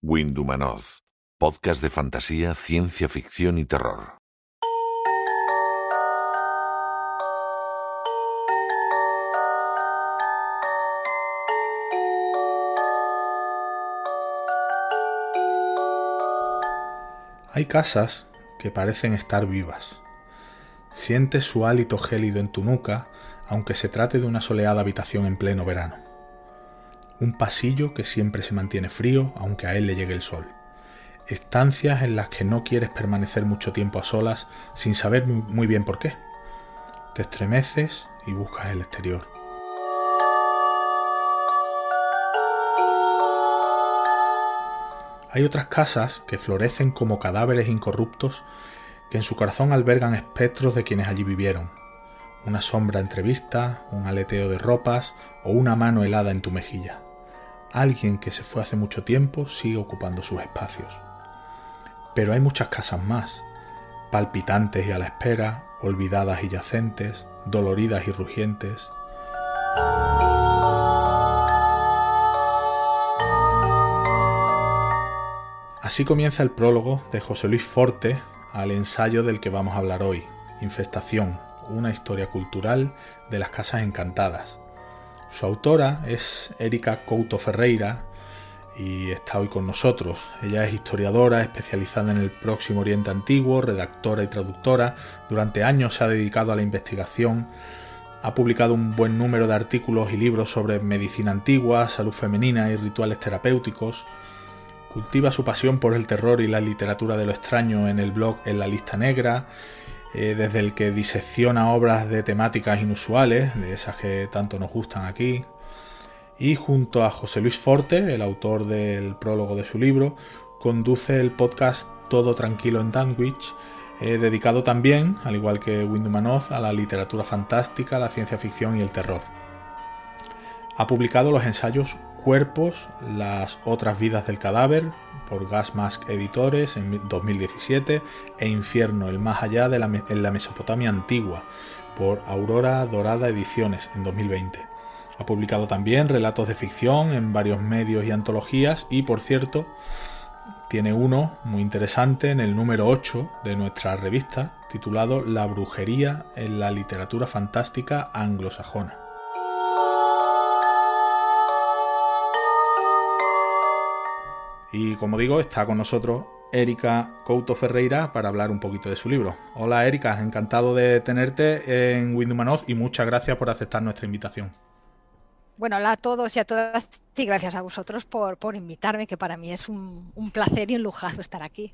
Windhumanoz, podcast de fantasía, ciencia ficción y terror. Hay casas que parecen estar vivas. Sientes su hálito gélido en tu nuca, aunque se trate de una soleada habitación en pleno verano. Un pasillo que siempre se mantiene frío, aunque a él le llegue el sol. Estancias en las que no quieres permanecer mucho tiempo a solas sin saber muy bien por qué. Te estremeces y buscas el exterior. Hay otras casas que florecen como cadáveres incorruptos que en su corazón albergan espectros de quienes allí vivieron. Una sombra entrevista, un aleteo de ropas o una mano helada en tu mejilla. Alguien que se fue hace mucho tiempo sigue ocupando sus espacios. Pero hay muchas casas más, palpitantes y a la espera, olvidadas y yacentes, doloridas y rugientes. Así comienza el prólogo de José Luis Forte al ensayo del que vamos a hablar hoy, Infestación, una historia cultural de las casas encantadas. Su autora es Érica Couto Ferreira y está hoy con nosotros. Ella es historiadora especializada en el Próximo Oriente Antiguo, redactora y traductora. Durante años se ha dedicado a la investigación. Ha publicado un buen número de artículos y libros sobre medicina antigua, salud femenina y rituales terapéuticos. Cultiva su pasión por el terror y la literatura de lo extraño en el blog En la Lista Negra, desde el que disecciona obras de temáticas inusuales, de esas que tanto nos gustan aquí. Y junto a José Luis Forte, el autor del prólogo de su libro, conduce el podcast Todo Tranquilo en Dunwich, dedicado también, al igual que Windhumanoz, a la literatura fantástica, la ciencia ficción y el terror. Ha publicado los ensayos Cuerpos, las otras vidas del cadáver, por Gas Mask Editores en 2017, e Infierno, el más allá en la Mesopotamia antigua, por Aurora Dorada Ediciones en 2020. Ha publicado también relatos de ficción en varios medios y antologías y, por cierto, tiene uno muy interesante en el número 8 de nuestra revista, titulado La brujería en la literatura fantástica anglosajona. Y como digo, está con nosotros Érica Couto Ferreira para hablar un poquito de su libro. Hola Érica, encantado de tenerte en Windhumanoz y muchas gracias por aceptar nuestra invitación. Bueno, hola a todos y a todas y gracias a vosotros por invitarme, que para mí es un placer y un lujazo estar aquí.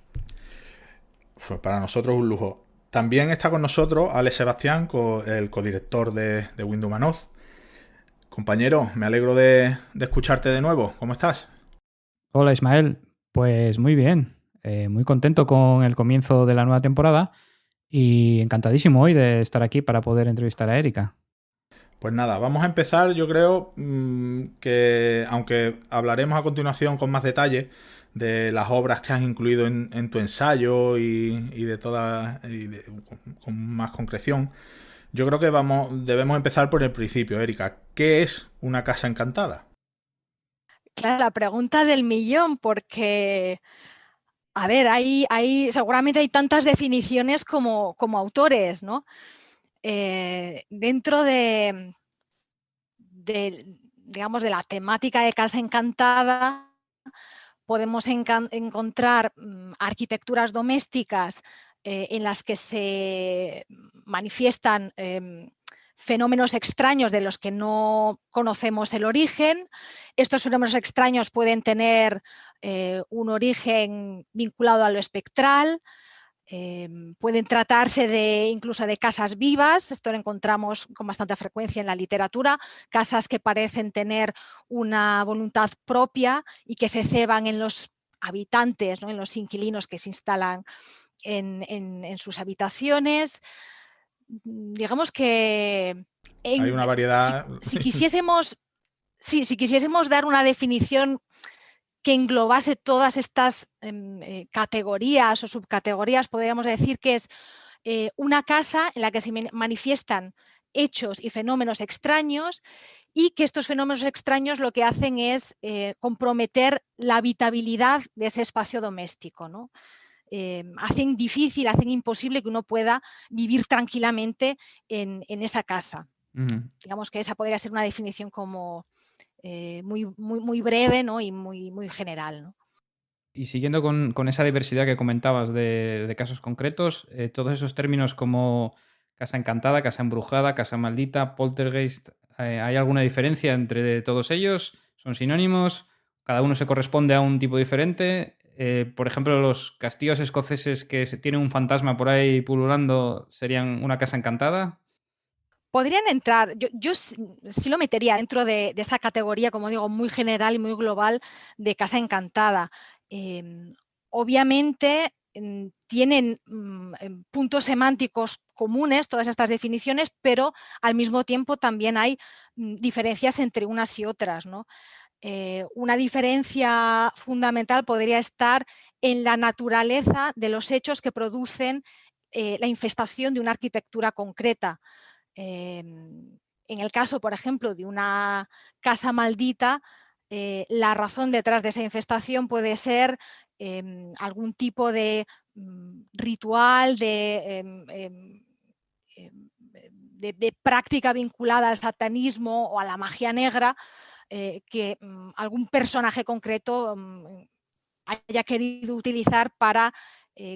Pues para nosotros un lujo. También está con nosotros Alex Sebastián, el codirector de Windhumanoz. Compañero, me alegro de escucharte de nuevo. ¿Cómo estás? Hola Ismael, pues muy bien, muy contento con el comienzo de la nueva temporada y encantadísimo hoy de estar aquí para poder entrevistar a Érica. Pues nada, vamos a empezar. Yo creo que, aunque hablaremos a continuación con más detalle de las obras que has incluido en tu ensayo y de todas, con más concreción, yo creo que debemos empezar por el principio, Érica. ¿Qué es una casa encantada? Claro, la pregunta del millón, porque, a ver, seguramente hay tantas definiciones como autores, ¿no? Dentro digamos, de la temática de casa encantada, podemos encontrar arquitecturas domésticas en las que se manifiestan fenómenos extraños de los que no conocemos el origen. Estos fenómenos extraños pueden tener un origen vinculado a lo espectral, pueden tratarse incluso de casas vivas. Esto lo encontramos con bastante frecuencia en la literatura, casas que parecen tener una voluntad propia y que se ceban en los habitantes, ¿no? En los inquilinos que se instalan en sus habitaciones. Digamos que hay una variedad. Si quisiésemos dar una definición que englobase todas estas categorías o subcategorías, podríamos decir que es una casa en la que se manifiestan hechos y fenómenos extraños, y que estos fenómenos extraños lo que hacen es comprometer la habitabilidad de ese espacio doméstico, ¿no? Hacen difícil, hacen imposible que uno pueda vivir tranquilamente en esa casa. Digamos que esa podría ser una definición como muy breve, ¿no? Y muy general, ¿no? Y siguiendo con esa diversidad que comentabas de casos concretos, todos esos términos como casa encantada, casa embrujada, casa maldita, poltergeist, ¿hay alguna diferencia entre todos ellos? ¿Son sinónimos? ¿Cada uno se corresponde a un tipo diferente? Por ejemplo, los castillos escoceses que tienen un fantasma por ahí pululando, ¿serían una casa encantada? Podrían entrar, yo sí lo metería dentro de esa categoría, como digo, muy general y muy global de casa encantada. Obviamente tienen puntos semánticos comunes todas estas definiciones, pero al mismo tiempo también hay diferencias entre unas y otras, ¿no? Una diferencia fundamental podría estar en la naturaleza de los hechos que producen la infestación de una arquitectura concreta. En el caso, por ejemplo, de una casa maldita, la razón detrás de esa infestación puede ser algún tipo de ritual, de práctica vinculada al satanismo o a la magia negra, que algún personaje concreto haya querido utilizar para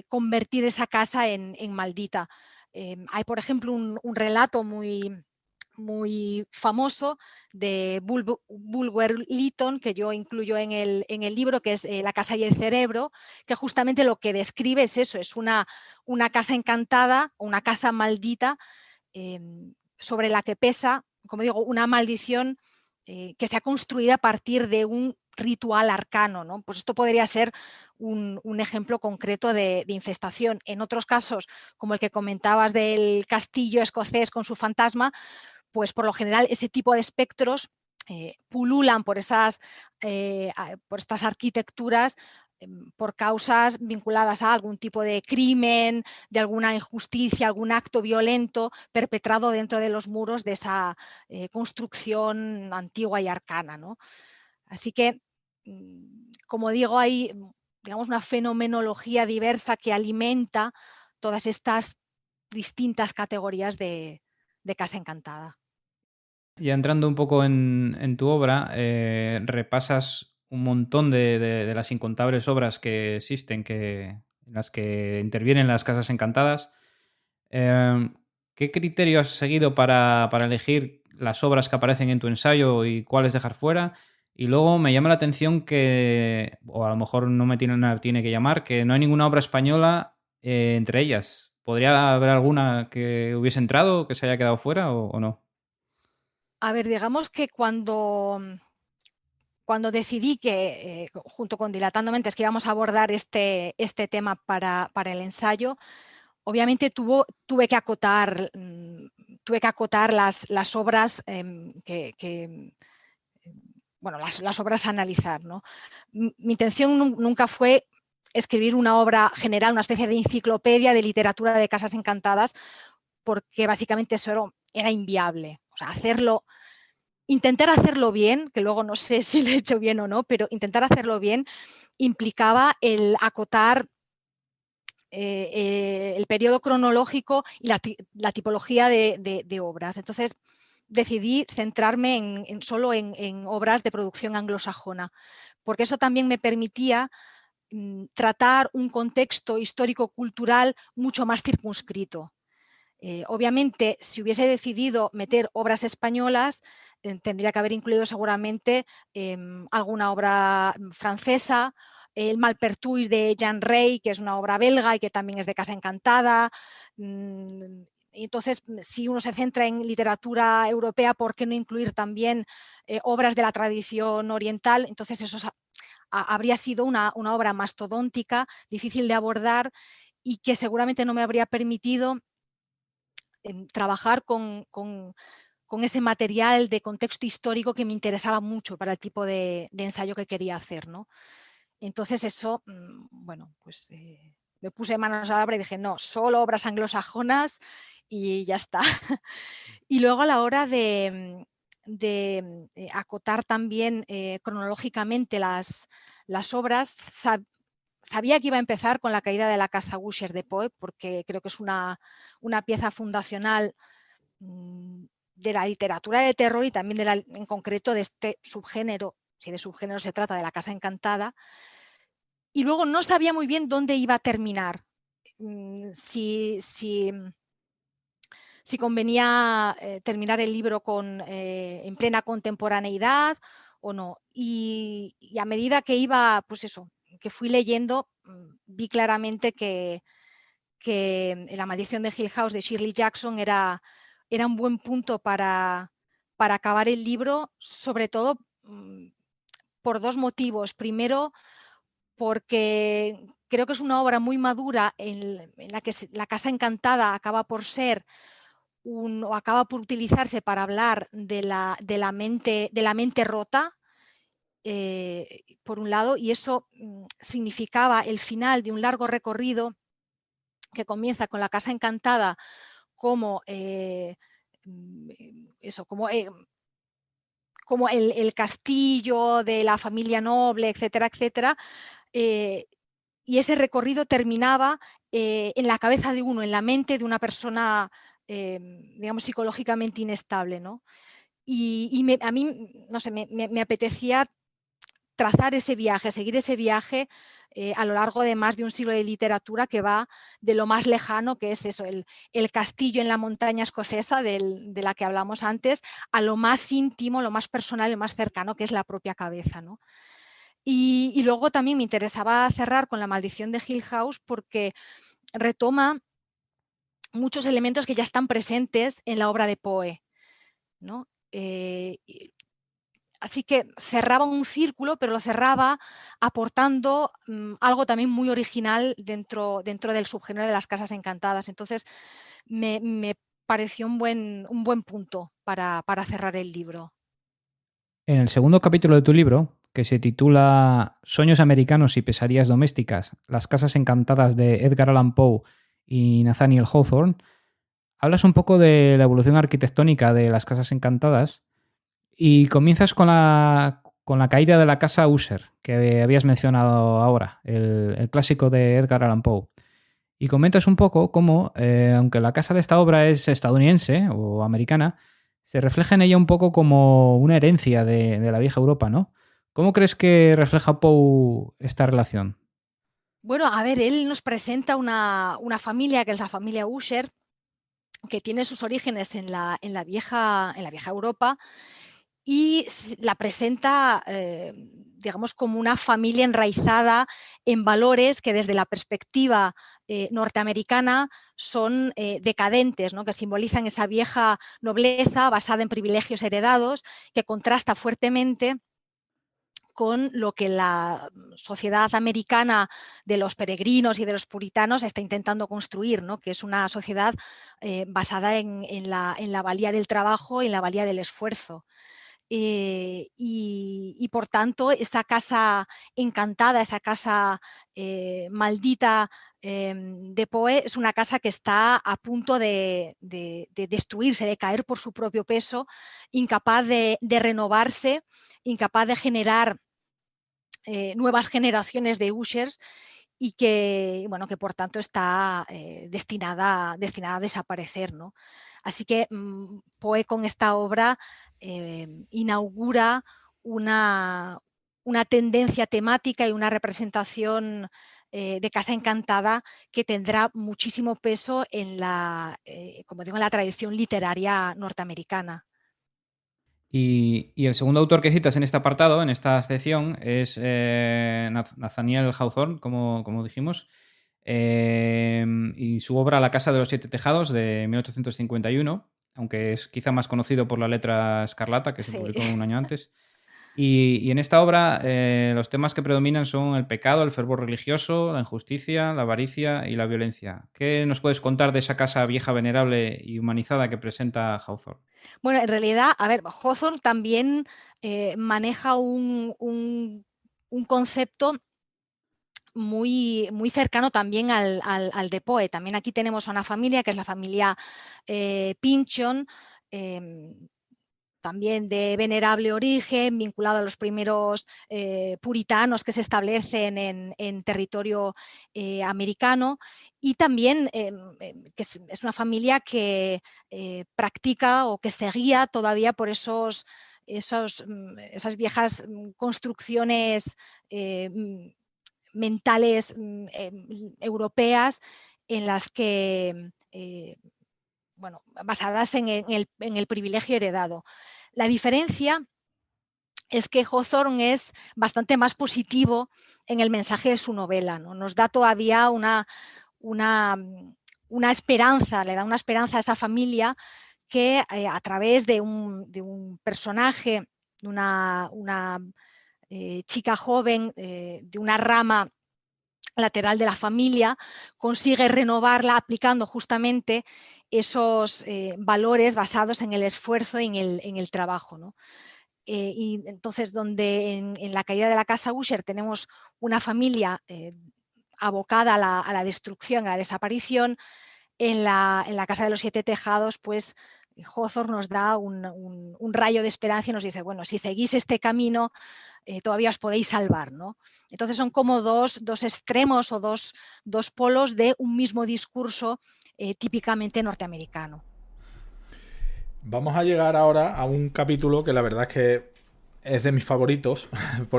convertir esa casa en maldita. Hay, por ejemplo, un relato muy famoso de Bulwer Lytton, que yo incluyo en el libro, que es La casa y el cerebro, que justamente lo que describe es eso, es una casa encantada, una casa maldita, sobre la que pesa, como digo, una maldición que se ha construido a partir de un ritual arcano, ¿no? Pues esto podría ser un ejemplo concreto de infestación. En otros casos, como el que comentabas del castillo escocés con su fantasma, pues por lo general ese tipo de espectros pululan por estas arquitecturas por causas vinculadas a algún tipo de crimen, de alguna injusticia, algún acto violento perpetrado dentro de los muros de esa construcción antigua y arcana, ¿no? Así que, como digo, hay, digamos, una fenomenología diversa que alimenta todas estas distintas categorías de casa encantada. Ya entrando un poco en tu obra, repasas un montón de las incontables obras que existen, en las que intervienen las casas encantadas. ¿Qué criterio has seguido para elegir las obras que aparecen en tu ensayo y cuáles dejar fuera? Y luego me llama la atención que, o a lo mejor no me tiene que llamar, que no hay ninguna obra española entre ellas. ¿Podría haber alguna que hubiese entrado, que se haya quedado fuera o no? A ver, digamos que cuando decidí que, junto con Dilatando Mentes, que íbamos a abordar este tema para el ensayo, obviamente tuve que acotar las obras bueno, las obras a analizar, ¿no? Mi intención nunca fue escribir una obra general, una especie de enciclopedia de literatura de casas encantadas, porque básicamente eso era inviable. O sea, intentar hacerlo bien, que luego no sé si lo he hecho bien o no, pero intentar hacerlo bien implicaba el acotar el periodo cronológico y la tipología de obras. Entonces decidí centrarme solo en obras de producción anglosajona, porque eso también me permitía tratar un contexto histórico-cultural mucho más circunscrito. Obviamente, si hubiese decidido meter obras españolas, tendría que haber incluido seguramente alguna obra francesa, el Malpertuis de Jean Rey, que es una obra belga y que también es de Casa Encantada. Entonces, si uno se centra en literatura europea, ¿por qué no incluir también obras de la tradición oriental? Entonces, eso habría sido una obra mastodóntica, difícil de abordar y que seguramente no me habría permitido trabajar con ese material de contexto histórico que me interesaba mucho para el tipo de ensayo que quería hacer, ¿no? Entonces eso, bueno, pues me puse manos a la obra y dije, no, solo obras anglosajonas y ya está. Y luego a la hora de acotar también cronológicamente las obras, sabía que iba a empezar con La caída de la casa Usher de Poe, porque creo que es una pieza fundacional de la literatura de terror y también en concreto de este subgénero, si de subgénero se trata, de la casa encantada. Y luego no sabía muy bien dónde iba a terminar. Si convenía terminar el libro en plena contemporaneidad o no. Y a medida que iba, pues eso, que fui leyendo, vi claramente que La maldición de Hill House de Shirley Jackson era un buen punto para acabar el libro, sobre todo por dos motivos. Primero, porque creo que es una obra muy madura en la que La casa encantada acaba por ser o acaba por utilizarse para hablar de la mente rota, por un lado, y eso significaba el final de un largo recorrido que comienza con La casa encantada como como el castillo de la familia noble, etcétera, etcétera, y ese recorrido terminaba en la cabeza de uno, en la mente de una persona, digamos, psicológicamente inestable, ¿no? Y a mí, no sé, me apetecía trazar ese viaje, seguir ese viaje a lo largo de más de un siglo de literatura, que va de lo más lejano, que es eso, el castillo en la montaña escocesa de la que hablamos antes, a lo más íntimo, lo más personal, lo más cercano, que es la propia cabeza, ¿no? Y luego también me interesaba cerrar con La maldición de Hill House porque retoma muchos elementos que ya están presentes en la obra de Poe, ¿no? Así que cerraba un círculo, pero lo cerraba aportando algo también muy original dentro del subgénero de las casas encantadas. Entonces me pareció un buen punto para cerrar el libro. En el segundo capítulo de tu libro, que se titula Sueños americanos y pesadillas domésticas, las casas encantadas de Edgar Allan Poe y Nathaniel Hawthorne, hablas un poco de la evolución arquitectónica de las casas encantadas y comienzas con la caída de la casa Usher, que habías mencionado ahora, el clásico de Edgar Allan Poe. Y comentas un poco cómo, aunque la casa de esta obra es estadounidense o americana, se refleja en ella un poco como una herencia de la vieja Europa, ¿no? ¿Cómo crees que refleja Poe esta relación? Bueno, a ver, él nos presenta una familia, que es la familia Usher, que tiene sus orígenes en la vieja Europa, y la presenta, digamos, como una familia enraizada en valores que desde la perspectiva norteamericana son decadentes, ¿no? Que simbolizan esa vieja nobleza basada en privilegios heredados, que contrasta fuertemente con lo que la sociedad americana de los peregrinos y de los puritanos está intentando construir, ¿no? Que es una sociedad basada en la valía del trabajo y en la valía del esfuerzo. Y por tanto, esa casa encantada, esa casa maldita de Poe, es una casa que está a punto de destruirse, de caer por su propio peso, incapaz de renovarse, incapaz de generar nuevas generaciones de Ushers, y que por tanto está destinada a desaparecer, ¿no? Así que Poe con esta obra inaugura una tendencia temática y una representación de casa encantada que tendrá muchísimo peso en como digo, en la tradición literaria norteamericana. Y el segundo autor que citas en este apartado, en esta sección, es Nathaniel Hawthorne, como dijimos, y su obra La casa de los siete tejados de 1851, aunque es quizá más conocido por La letra escarlata, que se Sí. publicó un año antes. Y en esta obra los temas que predominan son el pecado, el fervor religioso, la injusticia, la avaricia y la violencia. ¿Qué nos puedes contar de esa casa vieja, venerable y humanizada que presenta Hawthorne? Bueno, en realidad, a ver, Hawthorne también maneja un concepto muy, muy cercano también al de Poe. También aquí tenemos a una familia que es la familia Pynchon, también de venerable origen, vinculado a los primeros puritanos que se establecen en territorio americano, y también que es una familia que practica o que se guía todavía por esas viejas construcciones mentales europeas en las que, bueno, basadas en el privilegio heredado. La diferencia es que Hawthorne es bastante más positivo en el mensaje de su novela, ¿no? Nos da todavía una esperanza, le da una esperanza a esa familia que a través de un personaje, de una chica joven, de una rama lateral de la familia, consigue renovarla aplicando justamente esos valores basados en el esfuerzo y en el trabajo, ¿no? Y entonces, donde en la caída de la casa Usher tenemos una familia abocada a la destrucción, a la desaparición, en la casa de los 7 tejados, pues Hawthorne nos da un rayo de esperanza y nos dice, bueno, si seguís este camino, todavía os podéis salvar, ¿no? Entonces son como dos extremos o dos polos de un mismo discurso típicamente norteamericano. Vamos a llegar ahora a un capítulo que la verdad es que es de mis favoritos,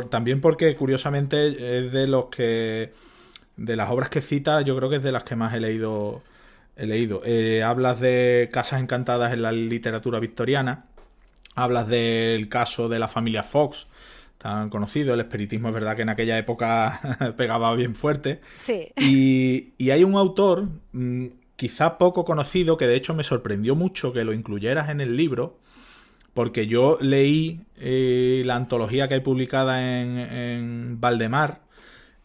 también porque curiosamente es de las obras que cita, yo creo que es de las que más he leído. Hablas de casas encantadas en la literatura victoriana, hablas del caso de la familia Fox, tan conocido. El espiritismo es verdad que en aquella época pegaba bien fuerte. Sí. Y hay un autor quizá poco conocido, que de hecho me sorprendió mucho que lo incluyeras en el libro, porque yo leí la antología que hay publicada en Valdemar,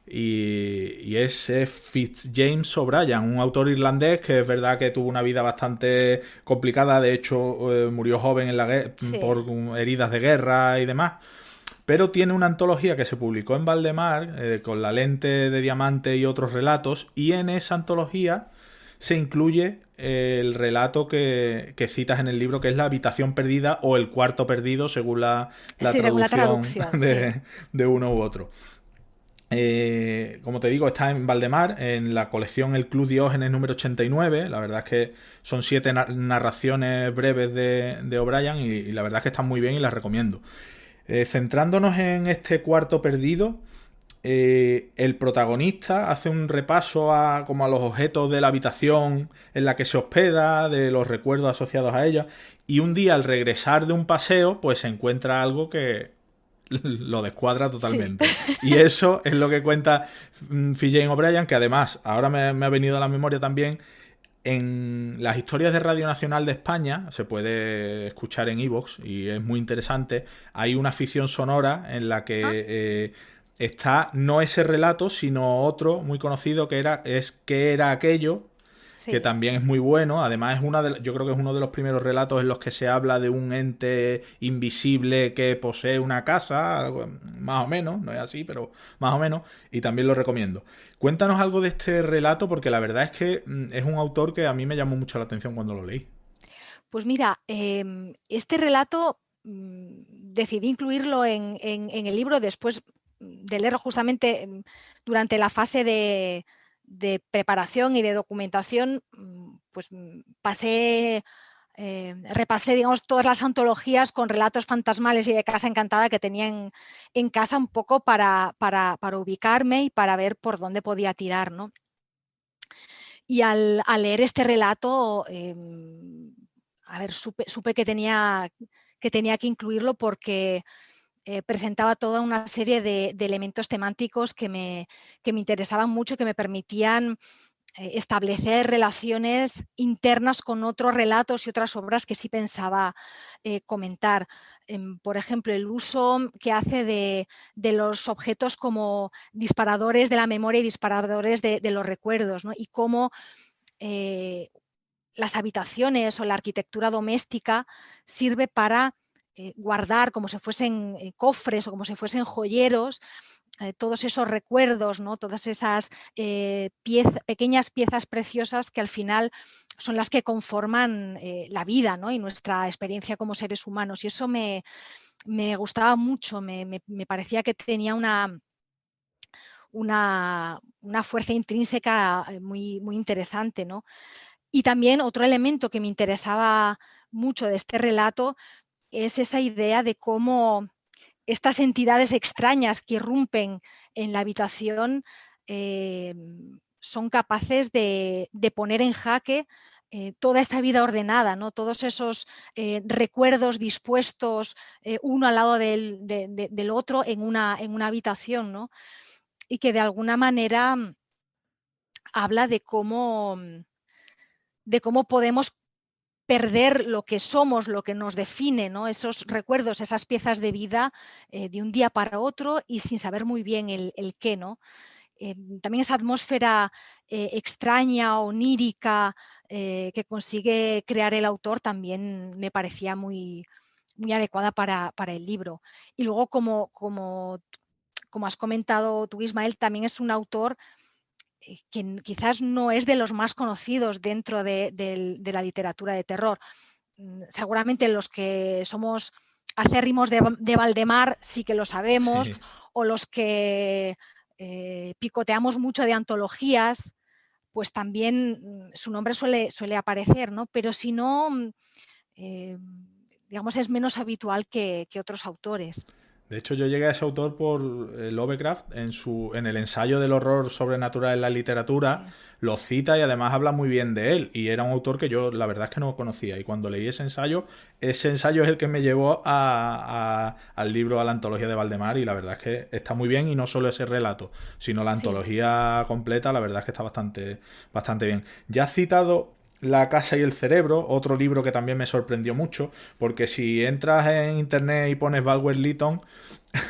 y es Fitzjames O'Brien, un autor irlandés que es verdad que tuvo una vida bastante complicada. De hecho murió joven sí, por heridas de guerra y demás, pero tiene una antología que se publicó en Valdemar con La lente de diamante y otros relatos, y en esa antología se incluye el relato que citas en el libro, que es La habitación perdida o El cuarto perdido, según la traducción de uno u otro. Como te digo, está en Valdemar, en la colección El Club Diógenes número 89. La verdad es que son 7 narraciones breves de O'Brien, y la verdad es que están muy bien y las recomiendo. Centrándonos en este cuarto perdido, el protagonista hace un repaso como a los objetos de la habitación en la que se hospeda, de los recuerdos asociados a ella, y un día al regresar de un paseo pues se encuentra algo que lo descuadra totalmente. Sí. Y eso es lo que cuenta Fitzjames O'Brien, que además ahora me ha venido a la memoria también. En las historias de Radio Nacional de España, se puede escuchar en iVoox y es muy interesante, hay una ficción sonora en la que está no ese relato, sino otro muy conocido que es ¿Qué era aquello? Sí. Que también es muy bueno. Además yo creo que es uno de los primeros relatos en los que se habla de un ente invisible que posee una casa, algo, más o menos, no es así, pero más o menos, y también lo recomiendo. Cuéntanos algo de este relato, porque la verdad es que es un autor que a mí me llamó mucho la atención cuando lo leí. Pues mira, este relato decidí incluirlo en el libro después de leerlo justamente durante la fase de preparación y de documentación. Pues repasé, digamos, todas las antologías con relatos fantasmales y de casa encantada que tenía en casa, un poco para ubicarme y para ver por dónde podía tirar, ¿no? Y al leer este relato, supe que tenía que incluirlo, porque presentaba toda una serie de elementos temáticos que me interesaban mucho, que me permitían establecer relaciones internas con otros relatos y otras obras que sí pensaba comentar. Por ejemplo, el uso que hace de los objetos como disparadores de la memoria y disparadores de los recuerdos, ¿no? Y cómo las habitaciones o la arquitectura doméstica sirve para guardar, como si fuesen cofres o como si fuesen joyeros, todos esos recuerdos, ¿no? Todas esas pequeñas piezas preciosas que al final son las que conforman la vida, ¿no? Y nuestra experiencia como seres humanos. Y eso me gustaba mucho, me parecía que tenía una fuerza intrínseca muy, muy interesante, ¿no? Y también otro elemento que me interesaba mucho de este relato es esa idea de cómo estas entidades extrañas que irrumpen en la habitación son capaces de poner en jaque toda esta vida ordenada, ¿no? Todos esos recuerdos dispuestos uno al lado del otro en una habitación, ¿no? Y que de alguna manera habla de cómo podemos perder lo que somos, lo que nos define, ¿no? Esos recuerdos, esas piezas de vida de un día para otro y sin saber muy bien el qué, ¿no? También esa atmósfera extraña, onírica, que consigue crear el autor también me parecía muy, muy adecuada para el libro. Y luego, como has comentado tú, Ismael, también es un autor que quizás no es de los más conocidos dentro de la literatura de terror. Seguramente los que somos acérrimos de Valdemar sí que lo sabemos, Sí. o los que picoteamos mucho de antologías, pues también su nombre suele aparecer, ¿no? Pero si no, eh, digamos, es menos habitual que otros autores. De hecho, yo llegué a ese autor por Lovecraft en el ensayo del horror sobrenatural en la literatura, Sí. lo cita y además habla muy bien de él. Y era un autor que yo la verdad es que no conocía. Y cuando leí ese ensayo es el que me llevó al libro, a la antología de Valdemar. Y la verdad es que está muy bien, y no solo ese relato, sino la Sí. antología completa, la verdad es que está bastante, bastante bien. Ya has citado La casa y el cerebro, otro libro que también me sorprendió mucho, porque si entras en internet y pones Bulwer Lytton,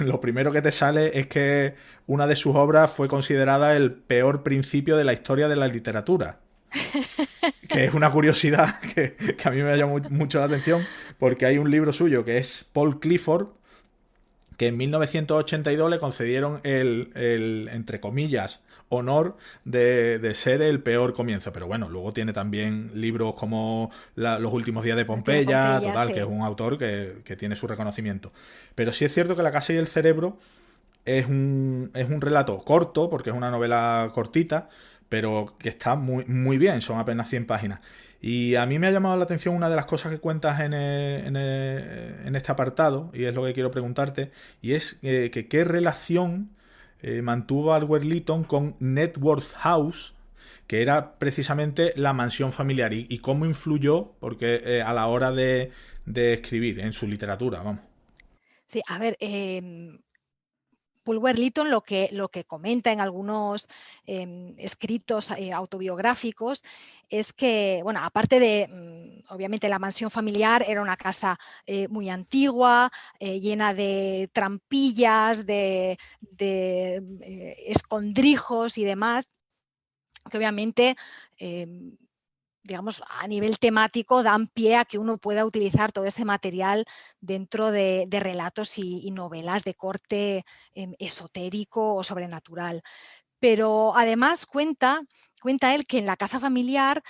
lo primero que te sale es que una de sus obras fue considerada el peor principio de la historia de la literatura. Que es una curiosidad que a mí me llamó mucho la atención, porque hay un libro suyo que es Paul Clifford, que en 1982 le concedieron entre comillas, honor de ser el peor comienzo. Pero bueno, luego tiene también libros como Los últimos días de Pompeya, total, que es Sí. un autor que tiene su reconocimiento. Pero sí es cierto que La casa y el cerebro es un relato corto, porque es una novela cortita, pero que está muy, muy bien, son apenas 100 páginas. Y a mí me ha llamado la atención una de las cosas que cuentas en este apartado, y es lo que quiero preguntarte, y es que qué relación mantuvo Albert Lytton con Networth House, que era precisamente la mansión familiar, y cómo influyó porque a la hora de escribir en su literatura, vamos. Sí, a ver, Bulwer Lytton lo que comenta en algunos escritos autobiográficos es que, bueno, aparte de, obviamente, la mansión familiar era una casa muy antigua, llena de trampillas, de escondrijos y demás, que obviamente digamos, a nivel temático dan pie a que uno pueda utilizar todo ese material dentro de relatos y novelas de corte esotérico o sobrenatural. Pero además cuenta él que en la casa familiar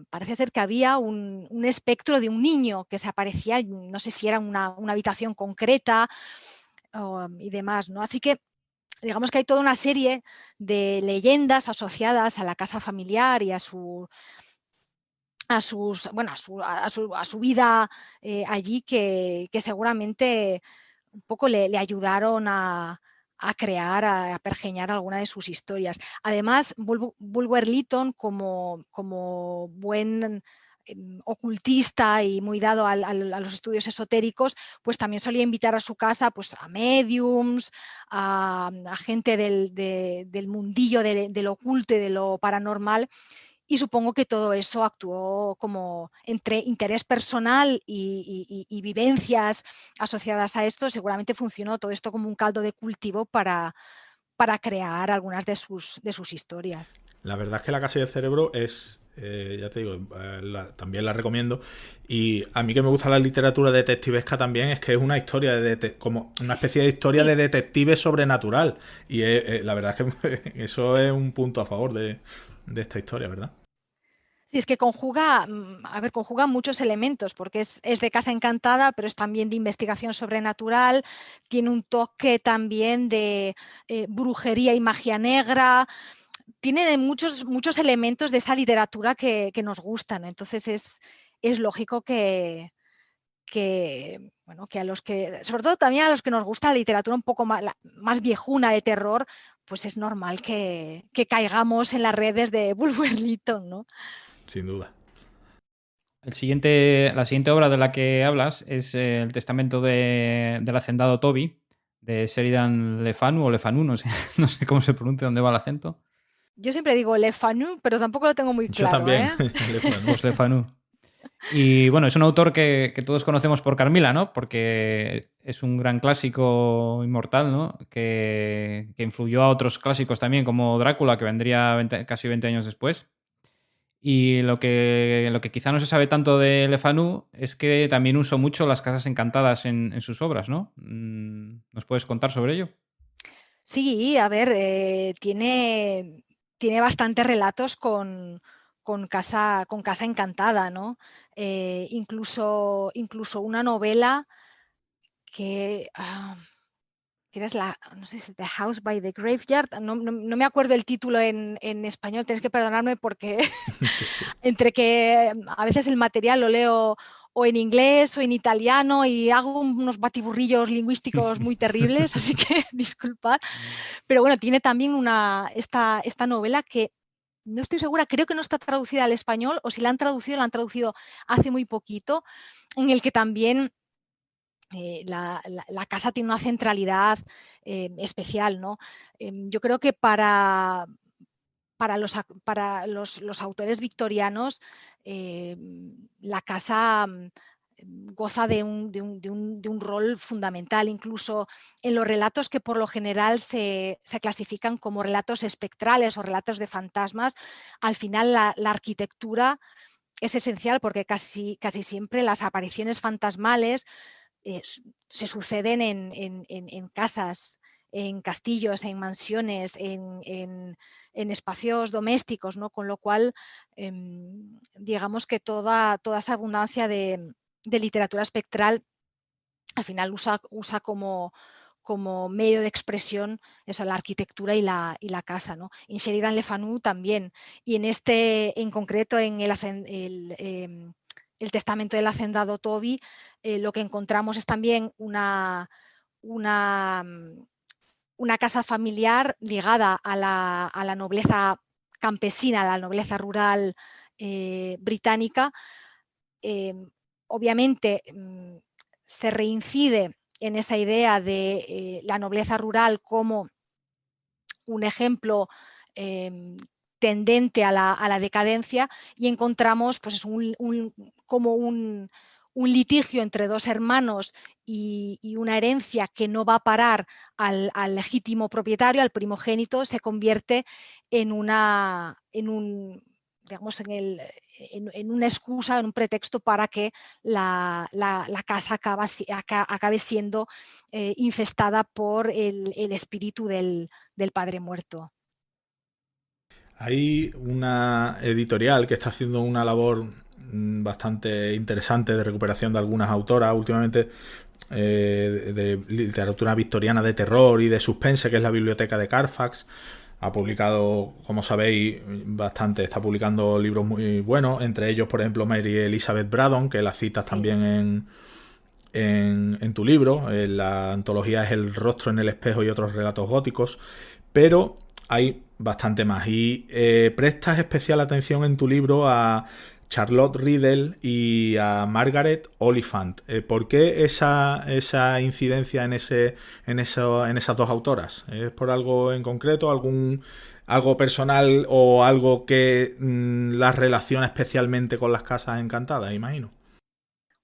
parece ser que había un espectro de un niño que se aparecía, no sé si era una habitación concreta y demás, ¿no? Así que digamos que hay toda una serie de leyendas asociadas a la casa familiar y bueno, a su vida allí que seguramente un poco le ayudaron a crear, a pergeñar alguna de sus historias. Además, Bulwer Lytton, como buen ocultista y muy dado a los estudios esotéricos, pues también solía invitar a su casa pues, a mediums, a gente del mundillo de lo oculto y de lo paranormal, y supongo que todo eso actuó como entre interés personal y vivencias asociadas a esto. Seguramente funcionó todo esto como un caldo de cultivo para crear algunas de sus historias. La verdad es que La Casa y el Cerebro es, ya te digo, también la recomiendo. Y a mí que me gusta la literatura detectivesca también, es que es una historia como una especie de historia de detective sobrenatural. Y la verdad es que eso es un punto a favor de esta historia, ¿verdad? Sí, es que conjuga muchos elementos, porque es de Casa Encantada, pero es también de investigación sobrenatural, tiene un toque también de brujería y magia negra, tiene muchos elementos de esa literatura que nos gustan, ¿no? Entonces es lógico que a los que, sobre todo también a los que nos gusta la literatura un poco más viejuna de terror, pues es normal que caigamos en las redes de Wolverhampton, ¿no? Sin duda. La siguiente obra de la que hablas es El testamento del hacendado Toby, de Sheridan Le Fanu o Le Fanu, no sé cómo se pronuncia, dónde va el acento. Yo siempre digo Le Fanu, pero tampoco lo tengo muy Yo claro, también, ¿eh? Le Fanu. Pues Le Fanu. Y bueno, es un autor que todos conocemos por Carmila, ¿no? Porque es un gran clásico inmortal, ¿no? Que influyó a otros clásicos también, como Drácula, que vendría casi 20 años después. Y lo que quizá no se sabe tanto de Le Fanu es que también usó mucho las casas encantadas en sus obras, ¿no? ¿Nos puedes contar sobre ello? Sí, a ver, tiene bastantes relatos con Casa Encantada, ¿no? Incluso una novela que, que era no sé si The House by the Graveyard, no me acuerdo el título en español, tienes que perdonarme porque Sí, sí. entre que a veces el material lo leo o en inglés o en italiano y hago unos batiburrillos lingüísticos muy terribles, así que disculpad. Pero bueno, tiene también esta novela que no estoy segura, creo que no está traducida al español, o si la han traducido hace muy poquito, en el que también la casa tiene una centralidad especial, ¿no? Yo creo que para los autores victorianos, la casa goza de un rol fundamental, incluso en los relatos que por lo general se clasifican como relatos espectrales o relatos de fantasmas. Al final la arquitectura es esencial porque casi siempre las apariciones fantasmales se suceden en casas, en castillos, en mansiones, en espacios domésticos, ¿no? Con lo cual, digamos que toda esa abundancia de literatura espectral al final usa como medio de expresión eso, la arquitectura y la casa, ¿no? En Sheridan Le Fanu también. Y en concreto, en el testamento del hacendado Toby, lo que encontramos es también una casa familiar ligada a la nobleza campesina, a la nobleza rural británica. Obviamente se reincide en esa idea de la nobleza rural como un ejemplo tendente a la decadencia, y encontramos pues, como un litigio entre dos hermanos y una herencia que no va a parar al legítimo propietario, al primogénito, se convierte en una excusa, en un pretexto para que la casa acabe siendo infestada por el espíritu del padre muerto. Hay una editorial que está haciendo una labor bastante interesante de recuperación de algunas autoras últimamente, de literatura victoriana de terror y de suspense, que es la Biblioteca de Carfax. Ha publicado, como sabéis, bastante, está publicando libros muy buenos, entre ellos, por ejemplo, Mary Elizabeth Braddon, que la citas también en tu libro. La antología es El rostro en el espejo y otros relatos góticos, pero hay bastante más. Y prestas especial atención en tu libro a Charlotte Riddle y a Margaret Oliphant. ¿Por qué esa incidencia en esas dos autoras? ¿Es por algo en concreto, algo personal o algo que las relaciona especialmente con las casas encantadas, imagino?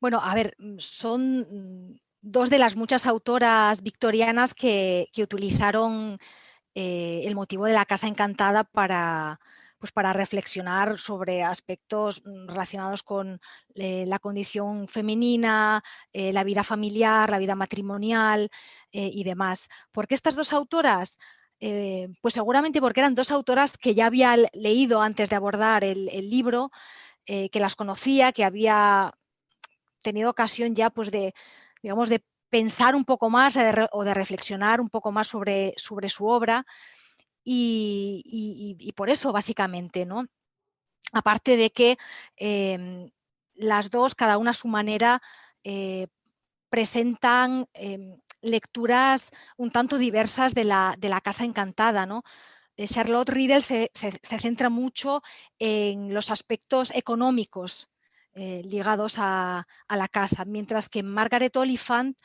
Bueno, a ver, son dos de las muchas autoras victorianas que utilizaron el motivo de la Casa Encantada para reflexionar sobre aspectos relacionados con la condición femenina, la vida familiar, la vida matrimonial y demás. ¿Por qué estas dos autoras? Pues seguramente porque eran dos autoras que ya había leído antes de abordar el libro, que las conocía, que había tenido ocasión ya pues de pensar un poco más o de reflexionar un poco más sobre su obra y por eso básicamente, ¿no? Aparte de que las dos, cada una a su manera, presentan lecturas un tanto diversas de la Casa Encantada, ¿no? Charlotte Riddle se centra mucho en los aspectos económicos ligados a la casa, mientras que Margaret Oliphant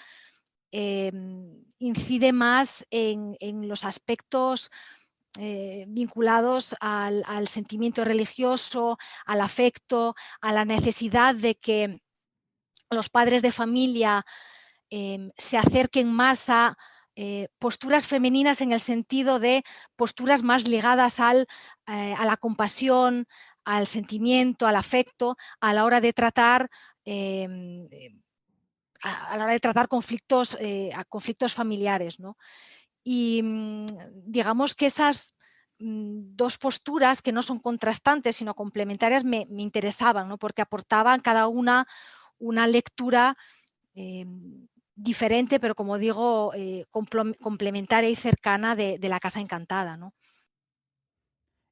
incide más en los aspectos vinculados al sentimiento religioso, al afecto, a la necesidad de que los padres de familia se acerquen más a posturas femeninas en el sentido de posturas más ligadas a la compasión, al sentimiento, al afecto, a la hora de tratar conflictos, conflictos familiares, ¿no? Y digamos que esas dos posturas, que no son contrastantes sino complementarias, me interesaban, ¿no? Porque aportaban cada una lectura diferente, pero como digo, complementaria y cercana de la Casa Encantada, ¿no?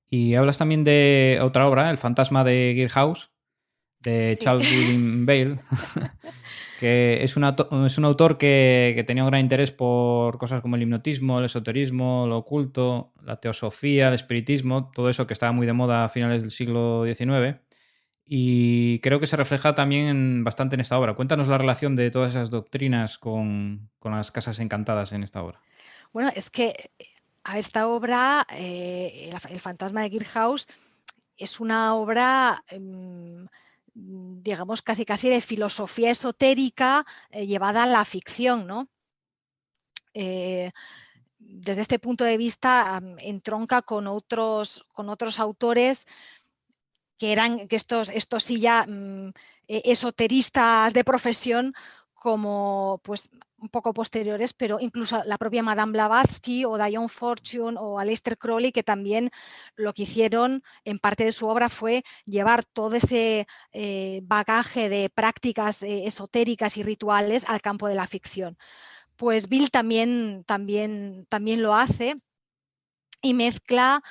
Y hablas también de otra obra, El fantasma de Hill House, de Sí. Charles William Bale, que es un autor que tenía un gran interés por cosas como el hipnotismo, el esoterismo, lo oculto, la teosofía, el espiritismo, todo eso que estaba muy de moda a finales del siglo XIX. Y creo que se refleja también bastante en esta obra. Cuéntanos la relación de todas esas doctrinas con las casas encantadas en esta obra. Bueno, es que a esta obra, El fantasma de Hill House, es una obra, digamos, casi de filosofía esotérica llevada a la ficción, ¿no? Desde este punto de vista, entronca con otros autores que estos sí ya esoteristas de profesión, como pues un poco posteriores, pero incluso la propia Madame Blavatsky o Diane Fortune o Aleister Crowley, que también lo que hicieron en parte de su obra fue llevar todo ese bagaje de prácticas esotéricas y rituales al campo de la ficción. Pues Bill también lo hace y mezcla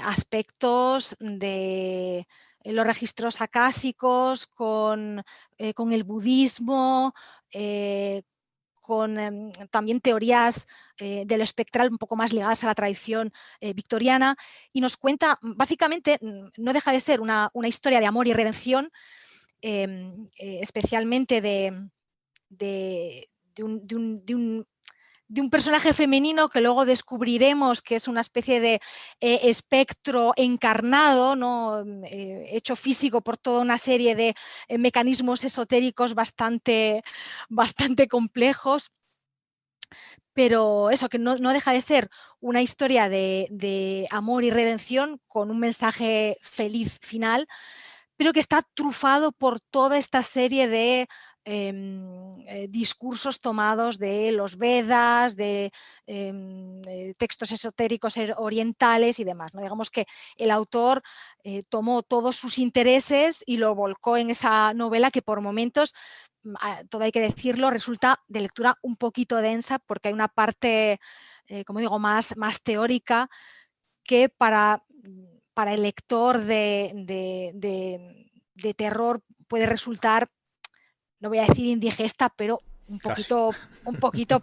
aspectos de los registros acásicos con el budismo, con también teorías de lo espectral un poco más ligadas a la tradición victoriana, y nos cuenta, básicamente, no deja de ser una historia de amor y redención, especialmente de un personaje femenino que luego descubriremos que es una especie de espectro encarnado, ¿no? Hecho físico por toda una serie de mecanismos esotéricos bastante complejos. Pero eso, que no deja de ser una historia de amor y redención con un mensaje feliz final, pero que está trufado por toda esta serie de discursos tomados de los Vedas, de textos esotéricos orientales y demás, ¿no? Digamos que el autor tomó todos sus intereses y lo volcó en esa novela que por momentos, todo hay que decirlo, resulta de lectura un poquito densa, porque hay una parte, como digo, más teórica, que para el lector de terror puede resultar, no voy a decir indigesta, pero un poquito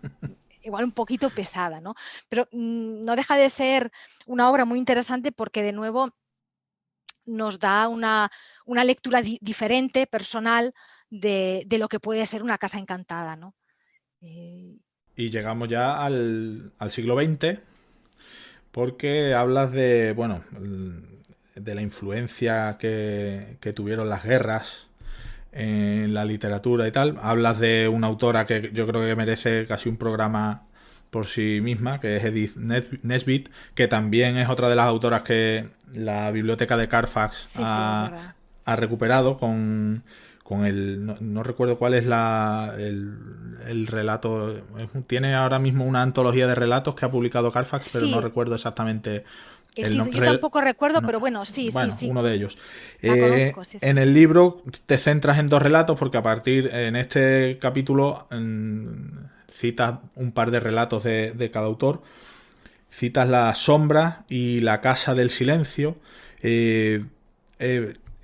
igual un poquito pesada, ¿no? Pero no deja de ser una obra muy interesante porque de nuevo nos da una lectura diferente, personal, de lo que puede ser una casa encantada, ¿no? Y llegamos ya al siglo XX, porque hablas de, bueno, de la influencia que tuvieron las guerras en la literatura y tal. Hablas de una autora que yo creo que merece casi un programa por sí misma, que es Edith Nesbit, que también es otra de las autoras que la biblioteca de Carfax ha recuperado con el... No recuerdo cuál es el relato. Tiene ahora mismo una antología de relatos que ha publicado Carfax, pero no recuerdo exactamente el nombre. Yo tampoco recuerdo, pero bueno, sí. Uno de ellos. La conozco, sí. En el libro te centras en 2 relatos, porque en este capítulo citas un par de relatos de cada autor. Citas La sombra y La casa del silencio.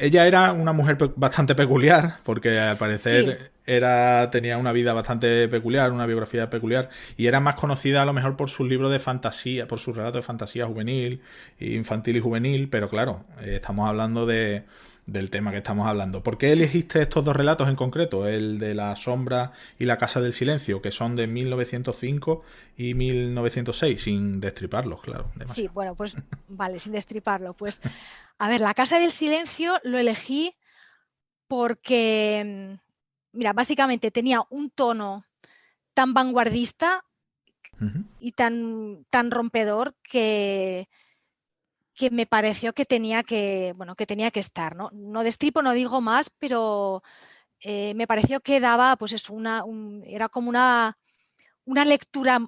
Ella era una mujer bastante peculiar, porque al parecer tenía una vida bastante peculiar, una biografía peculiar, y era más conocida a lo mejor por sus libros de fantasía, por sus relatos de fantasía juvenil, infantil y juvenil, pero claro, estamos hablando del tema que estamos hablando. ¿Por qué elegiste estos 2 relatos en concreto? El de La sombra y La casa del silencio, que son de 1905 y 1906, sin destriparlos, claro. Demasiado. Sí, bueno, pues vale, sin destriparlo. Pues, a ver, La casa del silencio lo elegí porque, mira, básicamente tenía un tono tan vanguardista y tan rompedor que me pareció que tenía que estar, ¿no? No destripo, no digo más, pero me pareció que daba, pues eso, era como una lectura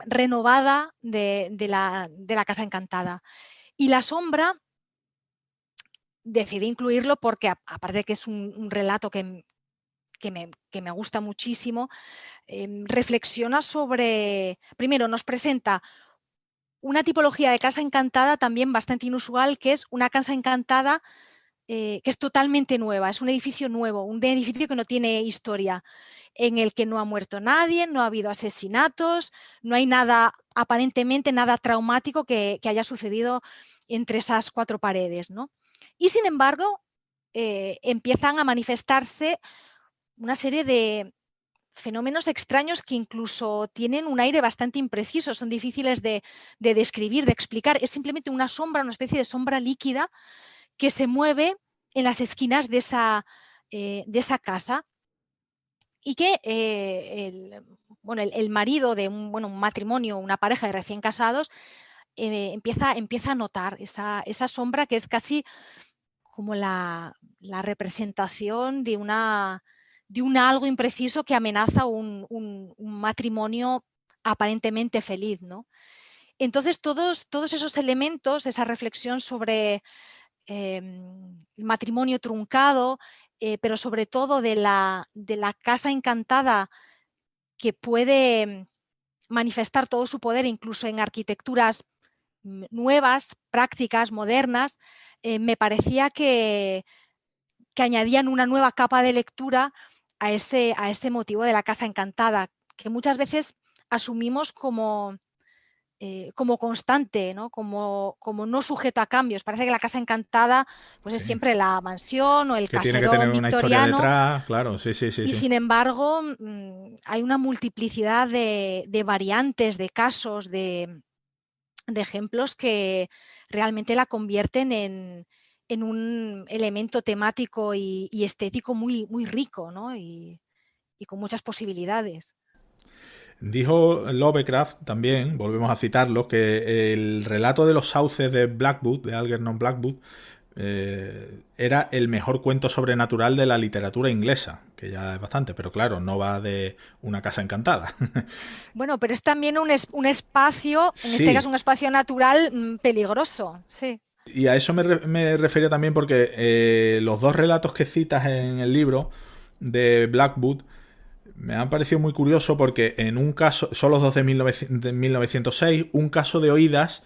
renovada de la Casa Encantada. Y La sombra decidí incluirlo porque, aparte de que es un relato que me gusta muchísimo, reflexiona sobre, primero nos presenta una tipología de casa encantada también bastante inusual, que es una casa encantada que es totalmente nueva, es un edificio nuevo, un edificio que no tiene historia, en el que no ha muerto nadie, no ha habido asesinatos, no hay nada, aparentemente nada traumático que haya sucedido entre esas 4 paredes, ¿no? Y sin embargo, empiezan a manifestarse una serie de fenómenos extraños que incluso tienen un aire bastante impreciso, son difíciles de describir, de explicar. Es simplemente una sombra, una especie de sombra líquida que se mueve en las esquinas de esa casa y que el marido de un matrimonio, una pareja de recién casados, empieza a notar esa sombra que es casi como la representación de un algo impreciso que amenaza un matrimonio aparentemente feliz, ¿no? Entonces, todos esos elementos, esa reflexión sobre el matrimonio truncado, pero sobre todo de la casa encantada que puede manifestar todo su poder incluso en arquitecturas nuevas, prácticas, modernas, me parecía que añadían una nueva capa de lectura a ese motivo de la casa encantada, que muchas veces asumimos como constante, ¿no? Como no sujeto a cambios. Parece que la casa encantada pues es siempre la mansión o el que caserón tiene que tener una historia victoriano. detrás, claro, sí. Y sin embargo, hay una multiplicidad de variantes, de casos, de ejemplos que realmente la convierten en un elemento temático y estético muy, muy rico, ¿no? y con muchas posibilidades. Dijo Lovecraft también, volvemos a citarlo, que el relato de los sauces de Blackwood, de Algernon Blackwood, era el mejor cuento sobrenatural de la literatura inglesa, que ya es bastante, pero claro, no va de una casa encantada. Bueno, pero es también un espacio, en este caso un espacio natural peligroso, sí. Y a eso me refería también porque los 2 relatos que citas en el libro de Blackwood me han parecido muy curioso porque en un caso, son los 2 de 1906, un caso de oídas,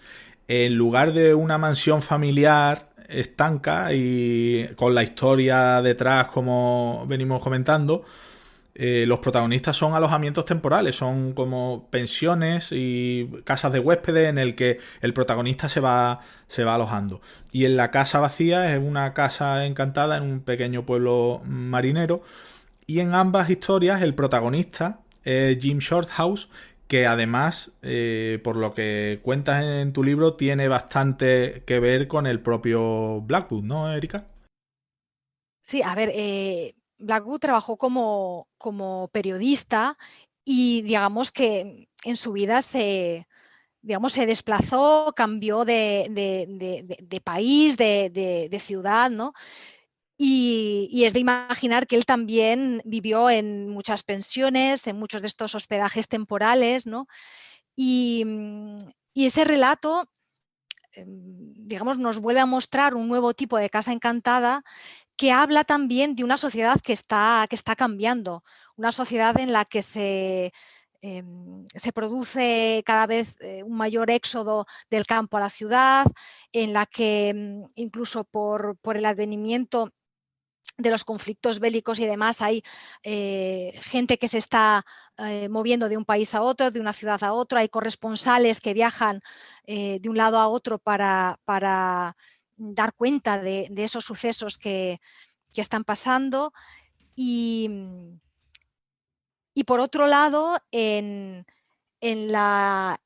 en lugar de una mansión familiar estanca y con la historia detrás como venimos comentando, los protagonistas son alojamientos temporales, son como pensiones y casas de huéspedes en el que el protagonista se va alojando. Y en la casa vacía es una casa encantada en un pequeño pueblo marinero. Y en ambas historias el protagonista es Jim Shorthouse, que además, por lo que cuentas en tu libro, tiene bastante que ver con el propio Blackwood, ¿no, Erika? Sí, a ver, Blackwood trabajó como periodista y digamos que en su vida se desplazó, cambió de país, de ciudad, ¿no? Y es de imaginar que él también vivió en muchas pensiones, en muchos de estos hospedajes temporales, ¿no? Y, y ese relato, digamos, nos vuelve a mostrar un nuevo tipo de casa encantada que habla también de una sociedad que está cambiando, una sociedad en la que se produce cada vez un mayor éxodo del campo a la ciudad, en la que incluso por el advenimiento de los conflictos bélicos y demás, hay gente que se está moviendo de un país a otro, de una ciudad a otra, hay corresponsales que viajan de un lado a otro para dar cuenta de esos sucesos que están pasando. Y por otro lado, en la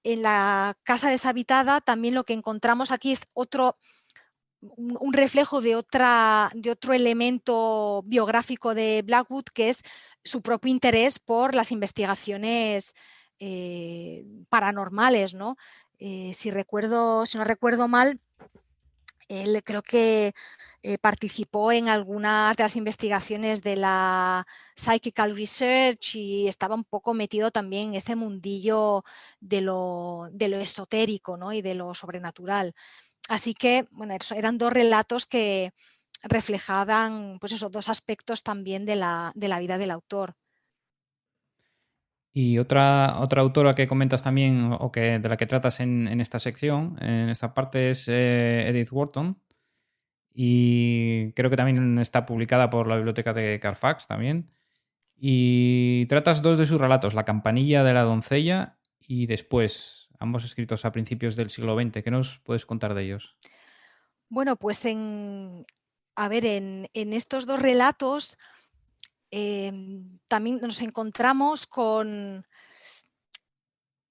casa deshabitada también lo que encontramos aquí es un reflejo de otro elemento biográfico de Blackwood, que es su propio interés por las investigaciones paranormales, ¿no? Si no recuerdo mal, él creo que participó en algunas de las investigaciones de la Psychical Research y estaba un poco metido también en ese mundillo de lo esotérico, ¿no? Y de lo sobrenatural. Así que, bueno, eran dos relatos que reflejaban, pues esos dos aspectos también de la vida del autor. Y otra autora que comentas también, o que de la que tratas en esta sección, en esta parte, es Edith Wharton. Y creo que también está publicada por la Biblioteca de Carfax también. Y tratas dos de sus relatos, La campanilla de la doncella y Después, ambos escritos a principios del siglo XX. ¿Qué nos puedes contar de ellos? Bueno, pues a ver, en estos dos relatos también nos encontramos con,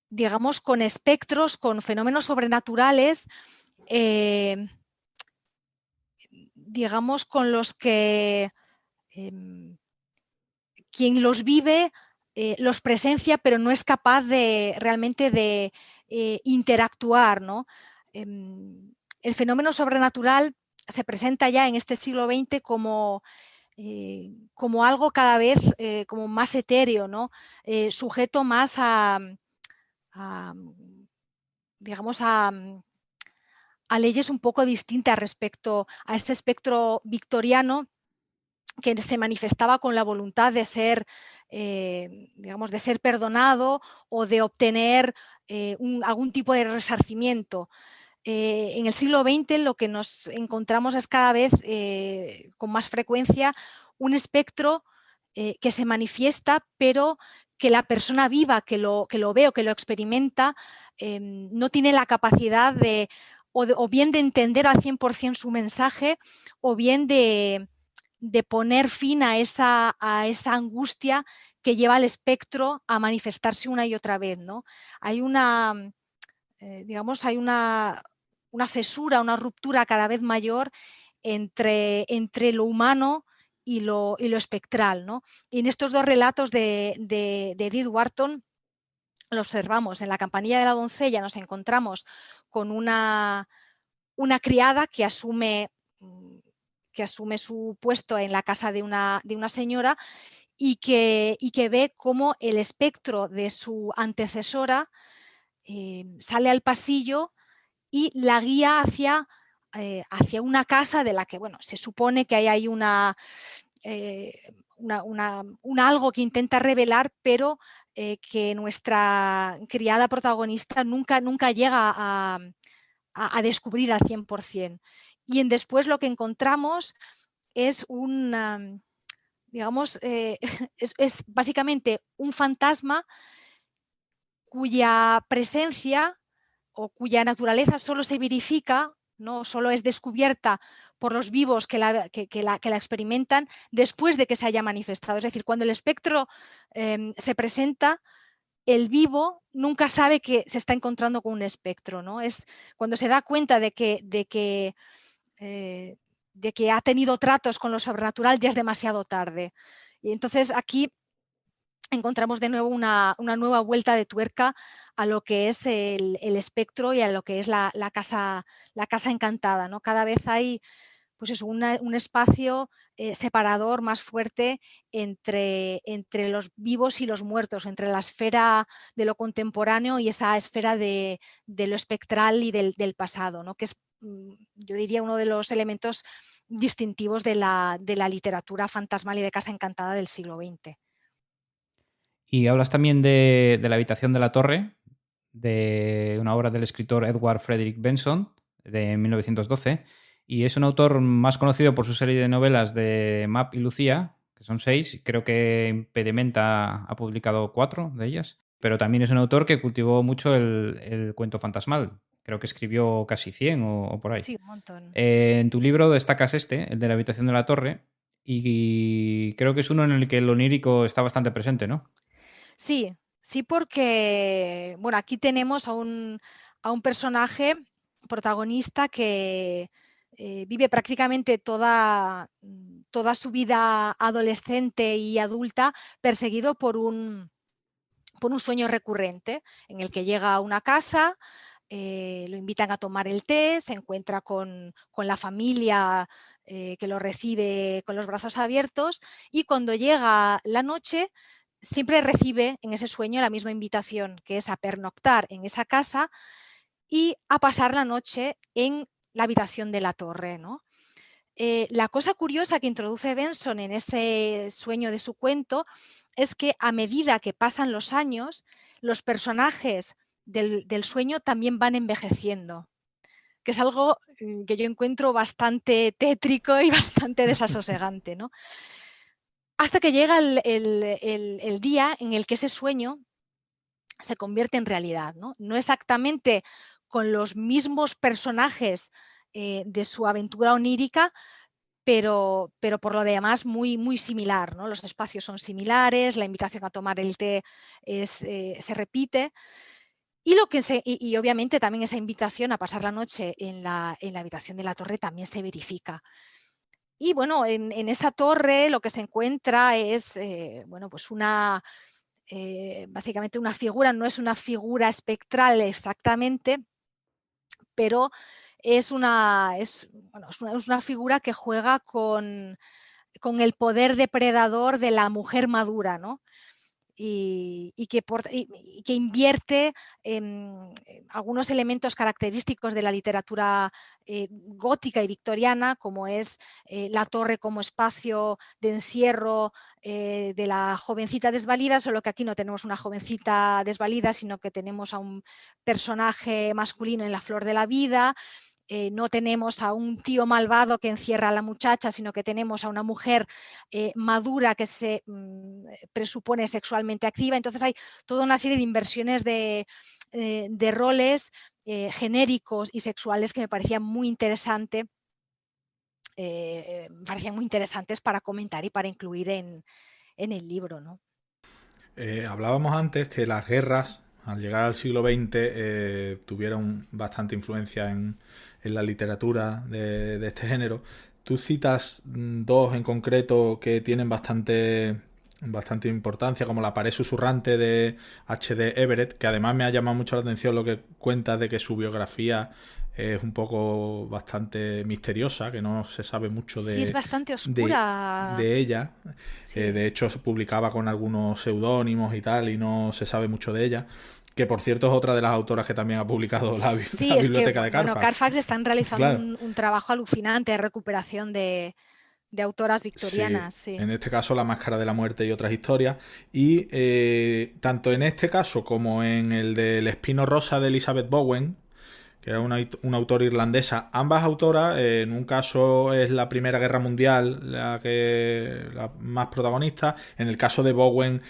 digamos, con espectros, con fenómenos sobrenaturales, digamos, con los que quien los vive los presencia, pero no es capaz realmente de interactuar, ¿no? El fenómeno sobrenatural se presenta ya en este siglo XX como algo cada vez como más etéreo, ¿no? Sujeto más digamos, a leyes un poco distintas respecto a ese espectro victoriano que se manifestaba con la voluntad de ser, digamos, de ser perdonado o de obtener algún tipo de resarcimiento. En el siglo XX lo que nos encontramos es cada vez con más frecuencia un espectro que se manifiesta, pero que la persona viva que lo ve o que lo experimenta no tiene la capacidad o bien de entender al 100% su mensaje, o bien de poner fin a esa angustia que lleva al espectro a manifestarse una y otra vez, ¿no? Hay digamos, hay una cesura, una ruptura cada vez mayor entre lo humano y lo espectral, ¿no? Y en estos dos relatos de Edith Wharton lo observamos. En La campanilla de la doncella nos encontramos con una criada que asume su puesto en la casa de una señora y que ve cómo el espectro de su antecesora sale al pasillo y la guía hacia una casa de la que, bueno, se supone que hay ahí un algo que intenta revelar, pero que nuestra criada protagonista nunca llega a descubrir al 100%. Y después lo que encontramos es digamos, es básicamente un fantasma cuya presencia o cuya naturaleza solo se verifica, ¿no? Solo es descubierta por los vivos que la experimentan después de que se haya manifestado. Es decir, cuando el espectro se presenta, el vivo nunca sabe que se está encontrando con un espectro, ¿no? Es cuando se da cuenta de que ha tenido tratos con lo sobrenatural, ya es demasiado tarde. Y entonces aquí encontramos de nuevo una nueva vuelta de tuerca a lo que es el espectro y a lo que es la casa encantada, ¿no? Cada vez hay pues eso, un espacio separador más fuerte entre los vivos y los muertos, entre la esfera de lo contemporáneo y esa esfera de lo espectral y del pasado, ¿no? Que es, yo diría, uno de los elementos distintivos de la literatura fantasmal y de casa encantada del siglo XX. Y hablas también de La habitación de la torre, de una obra del escritor Edward Frederick Benson, de 1912, y es un autor más conocido por su serie de novelas de Map y Lucía, que son 6, creo que Impedimenta ha publicado 4 de ellas, pero también es un autor que cultivó mucho el cuento fantasmal, creo que escribió casi 100 o por ahí. Sí, un montón. En tu libro destacas el de La habitación de la torre, y creo que es uno en el que el onírico está bastante presente, ¿no? Sí, sí, porque bueno, aquí tenemos a un personaje protagonista que vive prácticamente toda su vida adolescente y adulta perseguido por un sueño recurrente en el que llega a una casa, lo invitan a tomar el té, se encuentra con la familia que lo recibe con los brazos abiertos, y cuando llega la noche siempre recibe en ese sueño la misma invitación, que es a pernoctar en esa casa y a pasar la noche en la habitación de la torre, ¿no? La cosa curiosa que introduce Benson en ese sueño de su cuento es que a medida que pasan los años, los personajes del sueño también van envejeciendo, que es algo que yo encuentro bastante tétrico y bastante desasosegante, ¿no? Hasta que llega el día en el que ese sueño se convierte en realidad, ¿no? No exactamente con los mismos personajes de su aventura onírica, pero por lo demás muy, muy similar, ¿no? Los espacios son similares, la invitación a tomar el té se repite, y obviamente también esa invitación a pasar la noche en la habitación de la torre también se verifica. Y bueno, en esa torre lo que se encuentra es bueno, pues básicamente una figura, no es una figura espectral exactamente, pero bueno, es una figura que juega con el poder depredador de la mujer madura, ¿no? Y que invierte algunos elementos característicos de la literatura gótica y victoriana, como es la torre como espacio de encierro de la jovencita desvalida, solo que aquí no tenemos una jovencita desvalida, sino que tenemos a un personaje masculino en la flor de la vida. No tenemos a un tío malvado que encierra a la muchacha, sino que tenemos a una mujer madura que se presupone sexualmente activa. Entonces hay toda una serie de inversiones de roles genéricos y sexuales que me parecían muy interesantes para comentar y para incluir en el libro, ¿no? Hablábamos antes que las guerras, al llegar al siglo XX, tuvieron bastante influencia en la literatura de este género. Tú citas dos en concreto que tienen bastante importancia, como La pared susurrante de H.D. Everett, que además me ha llamado mucho la atención lo que cuentas de que su biografía es un poco bastante misteriosa, que no se sabe mucho Sí, es bastante oscura. de ella. Sí. De hecho, se publicaba con algunos seudónimos y tal, y no se sabe mucho de ella. Que por cierto es otra de las autoras que también ha publicado la biblioteca de Carfax. Bueno, Carfax están realizando claro. un trabajo alucinante de recuperación de autoras victorianas. Sí, sí. En este caso La máscara de la muerte y otras historias. Y tanto en este caso como en el del Espino rosa de Elizabeth Bowen, que era una autora irlandesa, ambas autoras, en un caso es la Primera Guerra Mundial la más protagonista, en el caso de Bowen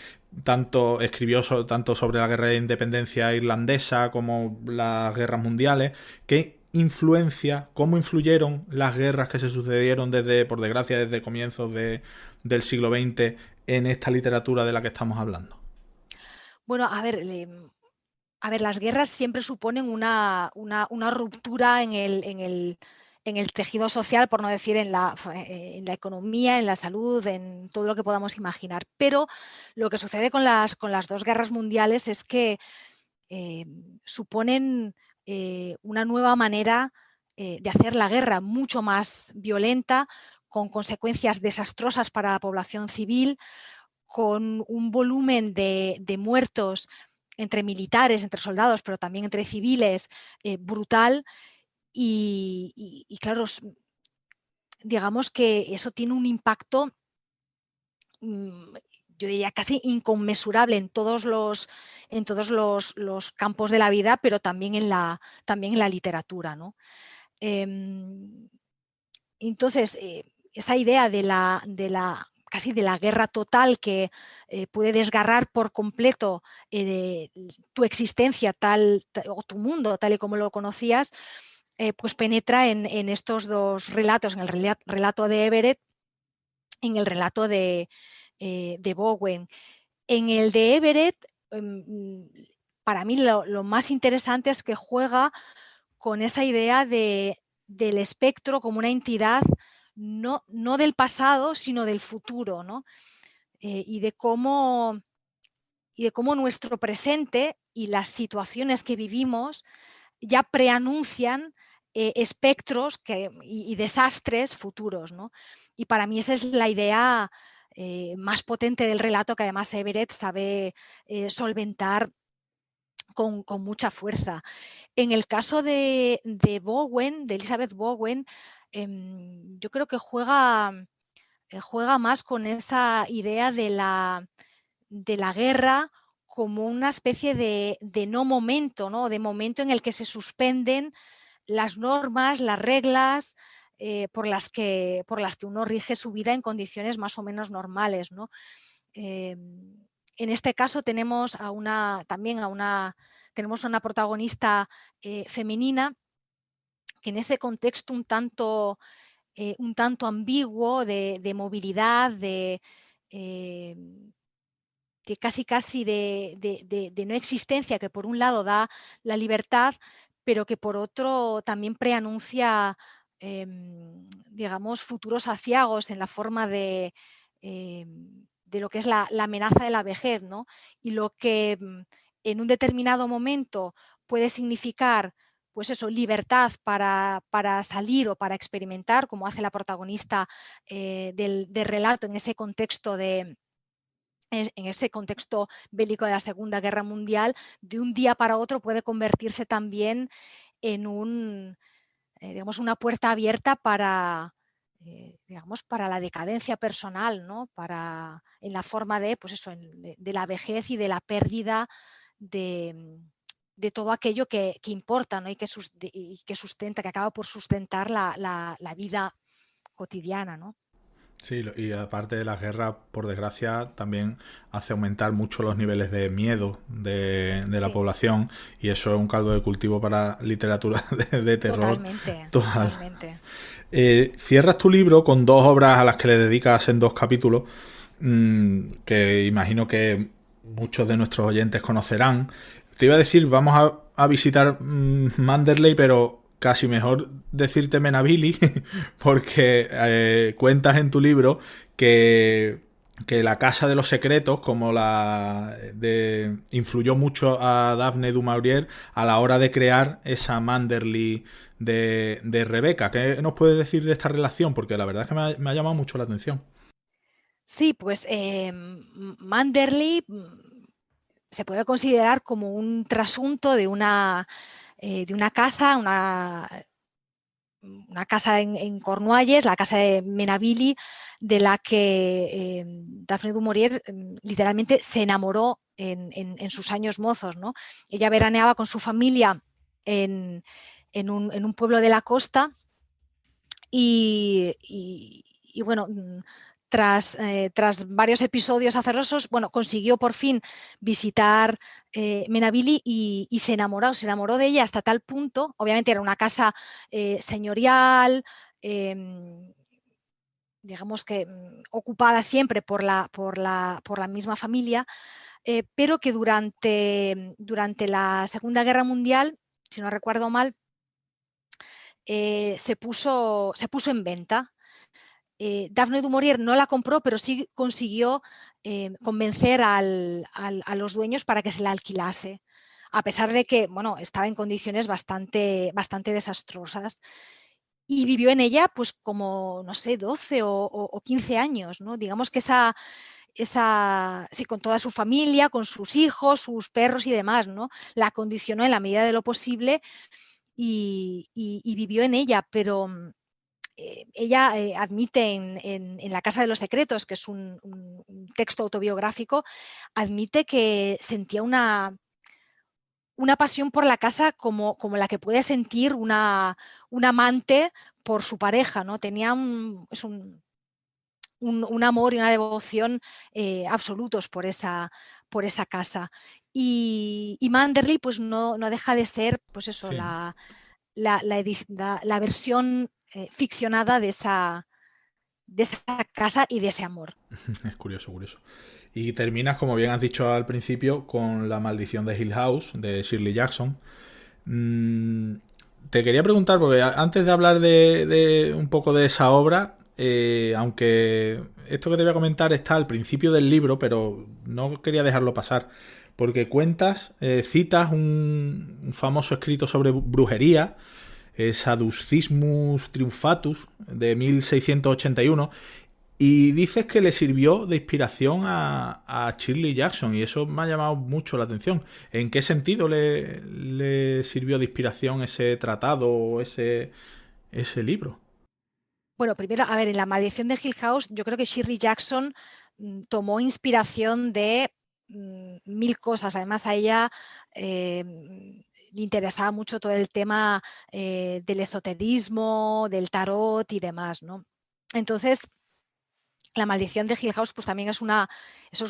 escribió tanto sobre la guerra de independencia irlandesa como las guerras mundiales. ¿Cómo influyeron las guerras que se sucedieron por desgracia, desde comienzos del siglo XX en esta literatura de la que estamos hablando? Bueno, a ver, las guerras siempre suponen una ruptura en el tejido social, por no decir en la economía, en la salud, en todo lo que podamos imaginar. Pero lo que sucede con las dos guerras mundiales es que suponen una nueva manera de hacer la guerra, mucho más violenta, con consecuencias desastrosas para la población civil, con un volumen de muertos entre militares, entre soldados, pero también entre civiles, brutal. Y claro, digamos que eso tiene un impacto, yo diría casi inconmensurable en todos los campos de la vida, pero también en la literatura, ¿no? Entonces, esa idea casi de la guerra total que puede desgarrar por completo tu existencia o tu mundo tal y como lo conocías, pues penetra en estos dos relatos, en el relato de Everett, en el relato de Bowen. En el de Everett, para mí lo más interesante es que juega con esa idea del espectro como una entidad no del pasado, sino del futuro, ¿no? Y de cómo nuestro presente y las situaciones que vivimos ya preanuncian espectros y desastres futuros, ¿no? Y para mí esa es la idea más potente del relato, que además Everett sabe solventar con mucha fuerza. En el caso de Bowen, de Elizabeth Bowen, yo creo que juega más con esa idea de la guerra como una especie de no momento, ¿no? De momento en el que se suspenden las normas, las reglas por las que uno rige su vida en condiciones más o menos normales, ¿no? En este caso tenemos tenemos una protagonista femenina que en ese contexto un tanto ambiguo de movilidad, de casi de no existencia, que por un lado da la libertad, pero que por otro también preanuncia, digamos, futuros aciagos en la forma de lo que es la amenaza de la vejez, ¿no? Y lo que en un determinado momento puede significar, pues eso, libertad para salir o para experimentar, como hace la protagonista del relato en ese contexto bélico de la Segunda Guerra Mundial, de un día para otro puede convertirse también en digamos, una puerta abierta para, digamos, para la decadencia personal, ¿no? En la forma de, pues eso, de la vejez y de la pérdida de todo aquello que importa, ¿no? y que sustenta, que acaba por sustentar la vida cotidiana, ¿no? Sí, y aparte de la guerra, por desgracia, también hace aumentar mucho los niveles de miedo de la Sí. población, y eso es un caldo de cultivo para literatura de terror. Totalmente. Cierras tu libro con dos obras a las que le dedicas en 2 capítulos, que imagino que muchos de nuestros oyentes conocerán. Te iba a decir, vamos a visitar Manderley, pero casi mejor decirte Menabili, porque cuentas en tu libro que la Casa de los Secretos, como influyó mucho a Daphne du Maurier a la hora de crear esa Manderley de Rebeca. ¿Qué nos puedes decir de esta relación? Porque la verdad es que me ha llamado mucho la atención. Sí, pues Manderley se puede considerar como un trasunto de una casa, una casa en Cornualles, la casa de Menabili, de la que Daphne du Maurier literalmente se enamoró en sus años mozos, ¿no? Ella veraneaba con su familia en un pueblo de la costa y bueno, tras varios episodios azarosos, bueno, consiguió por fin visitar Menabili y se enamoró de ella hasta tal punto. Obviamente era una casa señorial, digamos que ocupada siempre por la misma familia, pero que durante la Segunda Guerra Mundial, si no recuerdo mal, se puso en venta. Daphne du Maurier no la compró, pero sí consiguió convencer a los dueños para que se la alquilase, a pesar de que, bueno, estaba en condiciones bastante desastrosas. Y vivió en ella, pues como, no sé, 12 o 15 años, ¿no? Digamos que sí, con toda su familia, con sus hijos, sus perros y demás, ¿no? La acondicionó en la medida de lo posible y vivió en ella, pero ella admite en La Casa de los Secretos, que es un texto autobiográfico, admite que sentía una pasión por la casa como la que puede sentir un amante por su pareja, ¿no? Tenía un amor y una devoción absolutos por esa casa. Y Manderley pues no deja de ser, pues eso, Sí. la versión ficcionada de esa casa y de ese amor. Es curioso. Y terminas, como bien has dicho al principio, con La maldición de Hill House, de Shirley Jackson. Te quería preguntar, porque antes de hablar de un poco de esa obra, aunque esto que te voy a comentar está al principio del libro, pero no quería dejarlo pasar, porque citas un famoso escrito sobre brujería, Sadducismus Triumphatus, de 1681, y dices que le sirvió de inspiración a Shirley Jackson, y eso me ha llamado mucho la atención. ¿En qué sentido le sirvió de inspiración ese tratado o ese libro? Bueno, primero, a ver, en La maldición de Hill House, yo creo que Shirley Jackson tomó inspiración de mil cosas. Además, a ella le interesaba mucho todo el tema del esoterismo, del tarot y demás, ¿no? Entonces, La maldición de Hill House pues también es una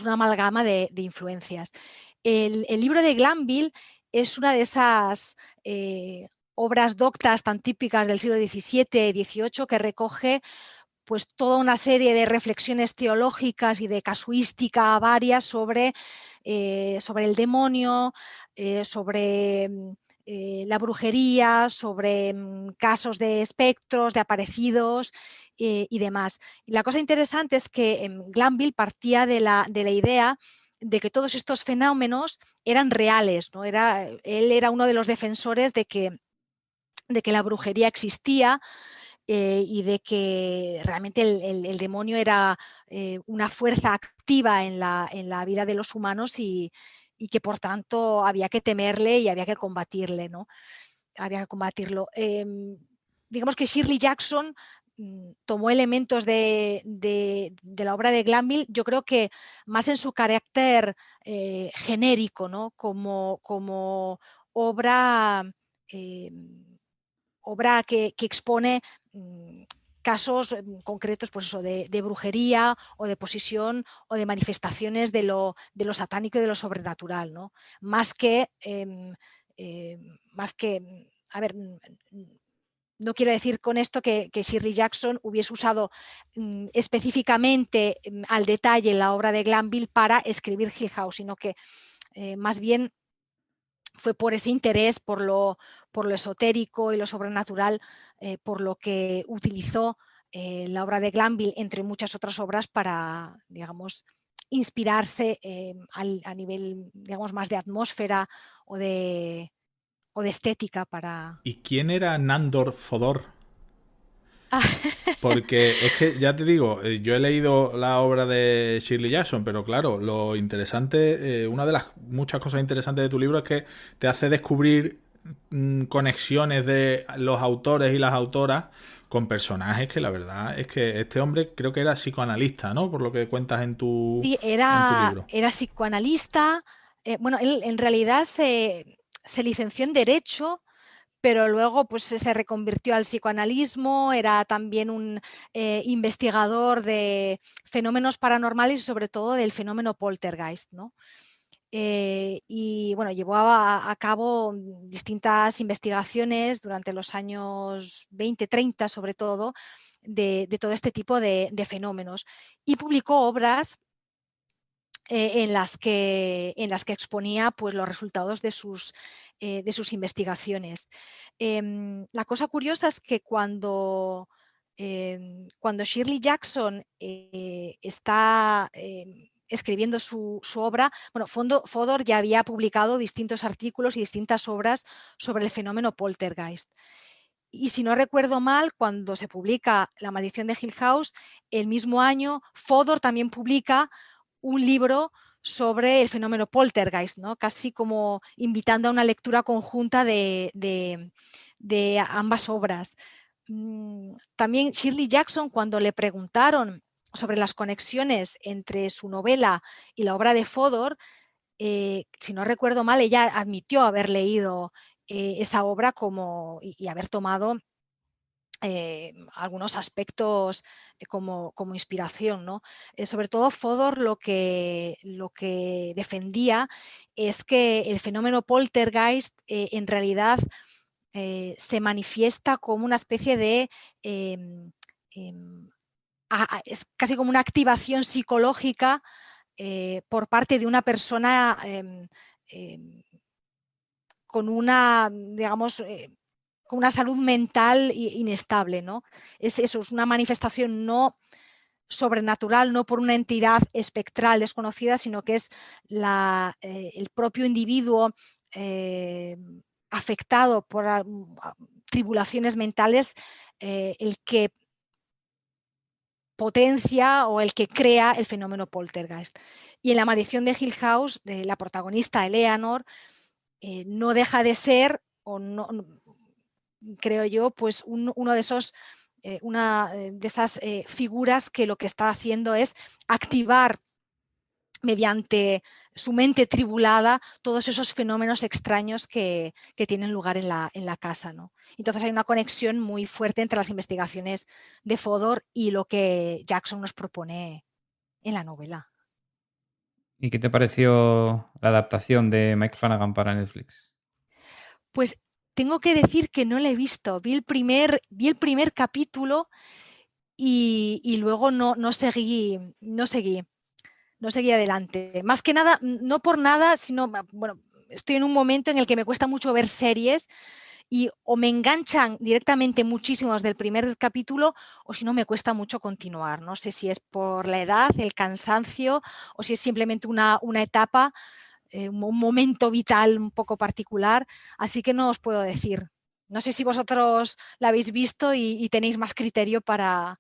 amalgama de influencias. El libro de Glanville es una de esas obras doctas tan típicas del siglo XVII, XVIII, que recoge pues toda una serie de reflexiones teológicas y de casuística varias sobre el demonio, sobre la brujería, sobre casos de espectros, de aparecidos y demás. Y la cosa interesante es que Glanville partía de la idea de que todos estos fenómenos eran reales, ¿no? Él era uno de los defensores de que la brujería existía, y de que realmente el demonio era una fuerza activa en la vida de los humanos y que por tanto había que temerle y había que combatirle, ¿no? Había que combatirlo. Digamos que Shirley Jackson tomó elementos de la obra de Glanville, yo creo que más en su carácter genérico, ¿no? Como obra que expone casos concretos, pues eso, de brujería o de posesión o de manifestaciones de lo satánico y de lo sobrenatural, ¿no? Más que, a ver, no quiero decir con esto que Shirley Jackson hubiese usado específicamente al detalle la obra de Glanville para escribir Hill House, sino que más bien fue por ese interés por lo esotérico y lo sobrenatural, por lo que utilizó la obra de Glanville, entre muchas otras obras, para, digamos, inspirarse a nivel, digamos, más de atmósfera o de estética para... ¿Y quién era Nandor Fodor? Porque es que, ya te digo, yo he leído la obra de Shirley Jackson, pero claro, lo interesante, una de las muchas cosas interesantes de tu libro es que te hace descubrir conexiones de los autores y las autoras con personajes que la verdad es que este hombre creo que era psicoanalista, ¿no? Por lo que cuentas en tu libro. Era psicoanalista. Bueno, él en realidad se licenció en Derecho, pero luego pues se reconvirtió al psicoanalismo, era también un investigador de fenómenos paranormales y sobre todo del fenómeno poltergeist, ¿no? Y bueno, llevó a cabo distintas investigaciones durante los años 20, 30 sobre todo, de todo este tipo de fenómenos. Y publicó obras en las que exponía pues, los resultados de sus investigaciones. La cosa curiosa es que cuando Shirley Jackson está escribiendo su obra, bueno, Fodor ya había publicado distintos artículos y distintas obras sobre el fenómeno poltergeist. Y si no recuerdo mal, cuando se publica La maldición de Hill House, el mismo año, Fodor también publica un libro sobre el fenómeno poltergeist, ¿no? Casi como invitando a una lectura conjunta de ambas obras. También Shirley Jackson, cuando le preguntaron sobre las conexiones entre su novela y la obra de Fodor, si no recuerdo mal, ella admitió haber leído esa obra y haber tomado algunos aspectos como inspiración, ¿no? Sobre todo Fodor lo que defendía es que el fenómeno poltergeist en realidad se manifiesta como una especie de es casi como una activación psicológica por parte de una persona con una, digamos, con una salud mental inestable, ¿no? Es eso, es una manifestación no sobrenatural, no por una entidad espectral desconocida, sino que es el propio individuo afectado por tribulaciones mentales el que potencia o el que crea el fenómeno poltergeist. Y en La maldición de Hill House, de la protagonista Eleanor, no deja de ser, o no, creo yo, pues uno de esos, una de esas figuras que lo que está haciendo es activar mediante su mente tribulada todos esos fenómenos extraños que tienen lugar en la casa, ¿no? Entonces hay una conexión muy fuerte entre las investigaciones de Fodor y lo que Jackson nos propone en la novela. ¿Y qué te pareció la adaptación de Mike Flanagan para Netflix? Pues tengo que decir que no la he visto. Vi el primer capítulo y luego no seguí adelante. Más que nada, no por nada, sino, bueno, estoy en un momento en el que me cuesta mucho ver series y o me enganchan directamente muchísimo desde el primer capítulo o si no me cuesta mucho continuar. No sé si es por la edad, el cansancio o si es simplemente una etapa, un momento vital un poco particular, así que no os puedo decir. No sé si vosotros la habéis visto y tenéis más criterio para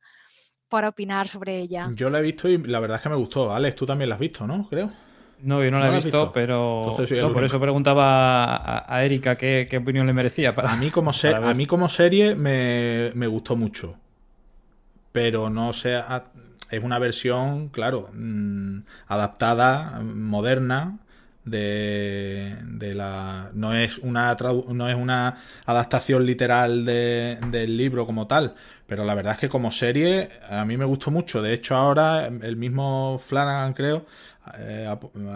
opinar sobre ella. Yo la he visto y la verdad es que me gustó. Alex, tú también la has visto, ¿no? Creo. No, yo no la he visto, pero no, por eso preguntaba a Erika qué opinión le merecía. A mí como serie me gustó mucho, pero no sé, es una versión, claro, adaptada, moderna de la no es una adaptación literal del libro como tal, pero la verdad es que como serie a mí me gustó mucho. De hecho ahora el mismo Flanagan, creo,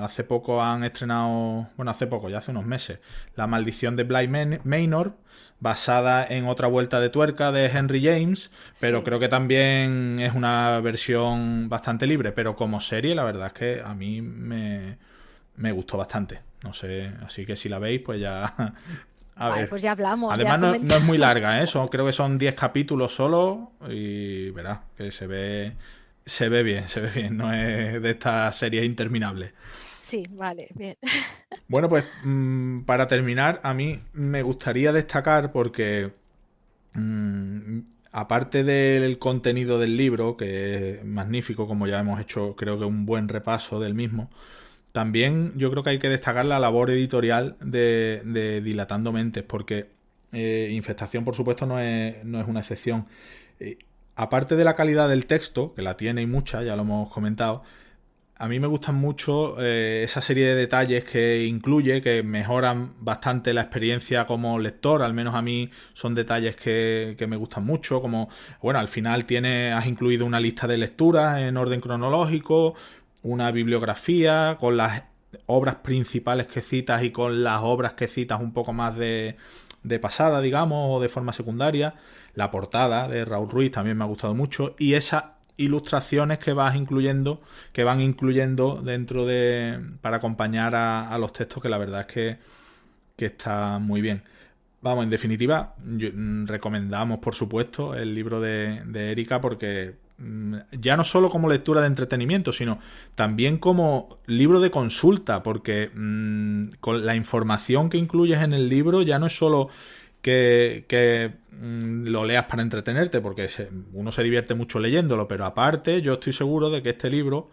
hace poco han estrenado, bueno, hace poco, ya hace unos meses, La maldición de Bly Manor, basada en otra vuelta de tuerca de Henry James, pero sí, creo que también es una versión bastante libre, pero como serie la verdad es que a mí me gustó bastante. No sé, así que si la veis, pues ya... A ver. Pues ya hablamos. Además no es muy larga, ¿eh? Creo que son 10 capítulos solo y verás que se ve bien, no es de estas series interminables. Sí, vale, bien. Bueno, pues para terminar, a mí me gustaría destacar porque aparte del contenido del libro, que es magnífico, como ya hemos hecho, creo que un buen repaso del mismo, también yo creo que hay que destacar la labor editorial de Dilatando Mentes, porque Infestación, por supuesto, no es una excepción. Aparte de la calidad del texto, que la tiene y mucha, ya lo hemos comentado, a mí me gustan mucho esa serie de detalles que incluye, que mejoran bastante la experiencia como lector. Al menos a mí son detalles que me gustan mucho, como, bueno, al final has incluido una lista de lecturas en orden cronológico, una bibliografía con las obras principales que citas y con las obras que citas un poco más de pasada, digamos, o de forma secundaria. La portada de Raúl Ruiz también me ha gustado mucho, y esa ilustraciones que van incluyendo dentro para acompañar a los textos, que la verdad es que está muy bien. Vamos, en definitiva, recomendamos, por supuesto, el libro de Erika, porque ya no solo como lectura de entretenimiento, sino también como libro de consulta, porque con la información que incluyes en el libro ya no es solo que lo leas para entretenerte, porque uno se divierte mucho leyéndolo, pero aparte yo estoy seguro de que este libro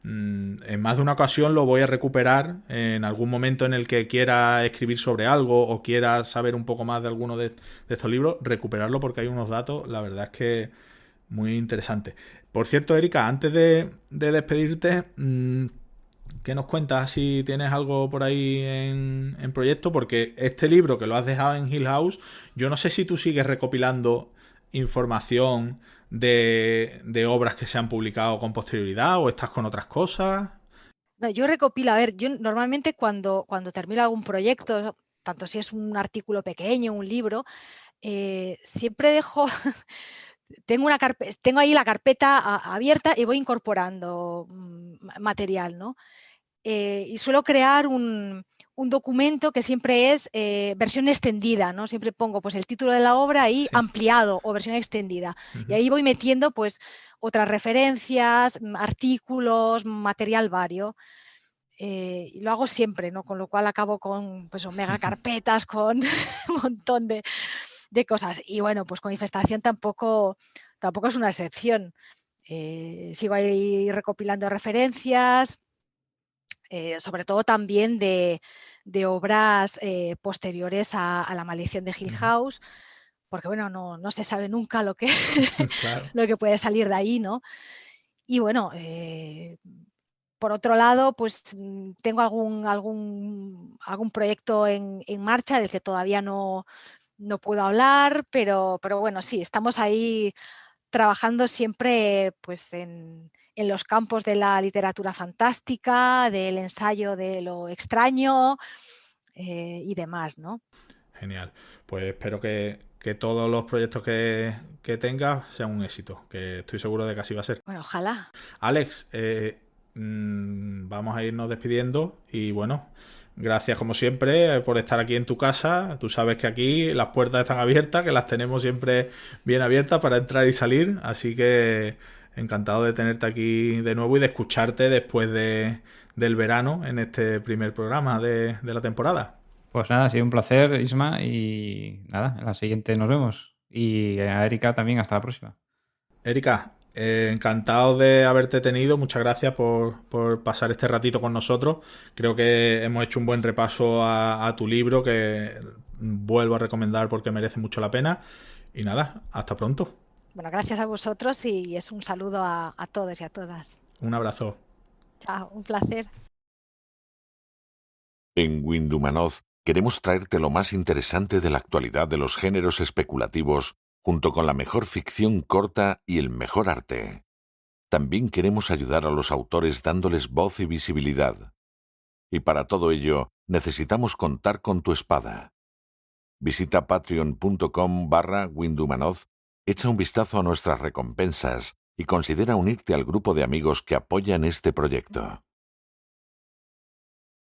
en más de una ocasión lo voy a recuperar en algún momento en el que quiera escribir sobre algo o quiera saber un poco más de alguno de estos libros, recuperarlo, porque hay unos datos, la verdad es que muy interesantes. Por cierto, Erika, antes de despedirte, ¿qué nos cuentas si tienes algo por ahí en proyecto? Porque este libro que lo has dejado en Hill House, yo no sé si tú sigues recopilando información de obras que se han publicado con posterioridad o estás con otras cosas. No, yo recopilo, a ver, yo normalmente cuando termino algún proyecto, tanto si es un artículo pequeño, un libro, siempre dejo, tengo ahí la carpeta abierta y voy incorporando material, ¿no? Y suelo crear un documento que siempre es versión extendida, ¿no? Siempre pongo pues el título de la obra y ampliado o versión extendida. Y ahí voy metiendo pues otras referencias, artículos, material vario. Y lo hago siempre, ¿no? Con lo cual acabo con pues mega carpetas, con un montón de cosas. Y bueno, pues con Infestación tampoco es una excepción. Sigo ahí recopilando referencias, sobre todo también de obras posteriores a La maldición de Hill House, porque bueno, no se sabe nunca lo que, Claro. lo que puede salir de ahí, ¿no? Y bueno, por otro lado, pues tengo algún proyecto en marcha del que todavía no puedo hablar, pero bueno, sí, estamos ahí trabajando siempre pues en los campos de la literatura fantástica, del ensayo de lo extraño y demás, ¿no? Genial. Pues espero que todos los proyectos que tengas sean un éxito, que estoy seguro de que así va a ser. Bueno, ojalá. Alex, vamos a irnos despidiendo y bueno, gracias como siempre por estar aquí en tu casa. Tú sabes que aquí las puertas están abiertas, que las tenemos siempre bien abiertas para entrar y salir, así que encantado de tenerte aquí de nuevo y de escucharte después del verano en este primer programa de la temporada. Pues nada, ha sido un placer, Isma, y nada, en la siguiente nos vemos. Y a Erika también, hasta la próxima. Erika, encantado de haberte tenido. Muchas gracias por pasar este ratito con nosotros. Creo que hemos hecho un buen repaso a tu libro, que vuelvo a recomendar porque merece mucho la pena. Y nada, hasta pronto. Bueno, gracias a vosotros y es un saludo a todos y a todas. Un abrazo. Chao, un placer. En Windhumanoz queremos traerte lo más interesante de la actualidad de los géneros especulativos, junto con la mejor ficción corta y el mejor arte. También queremos ayudar a los autores dándoles voz y visibilidad. Y para todo ello, necesitamos contar con tu espada. Visita patreon.com/Windhumanoz, echa un vistazo a nuestras recompensas y considera unirte al grupo de amigos que apoyan este proyecto.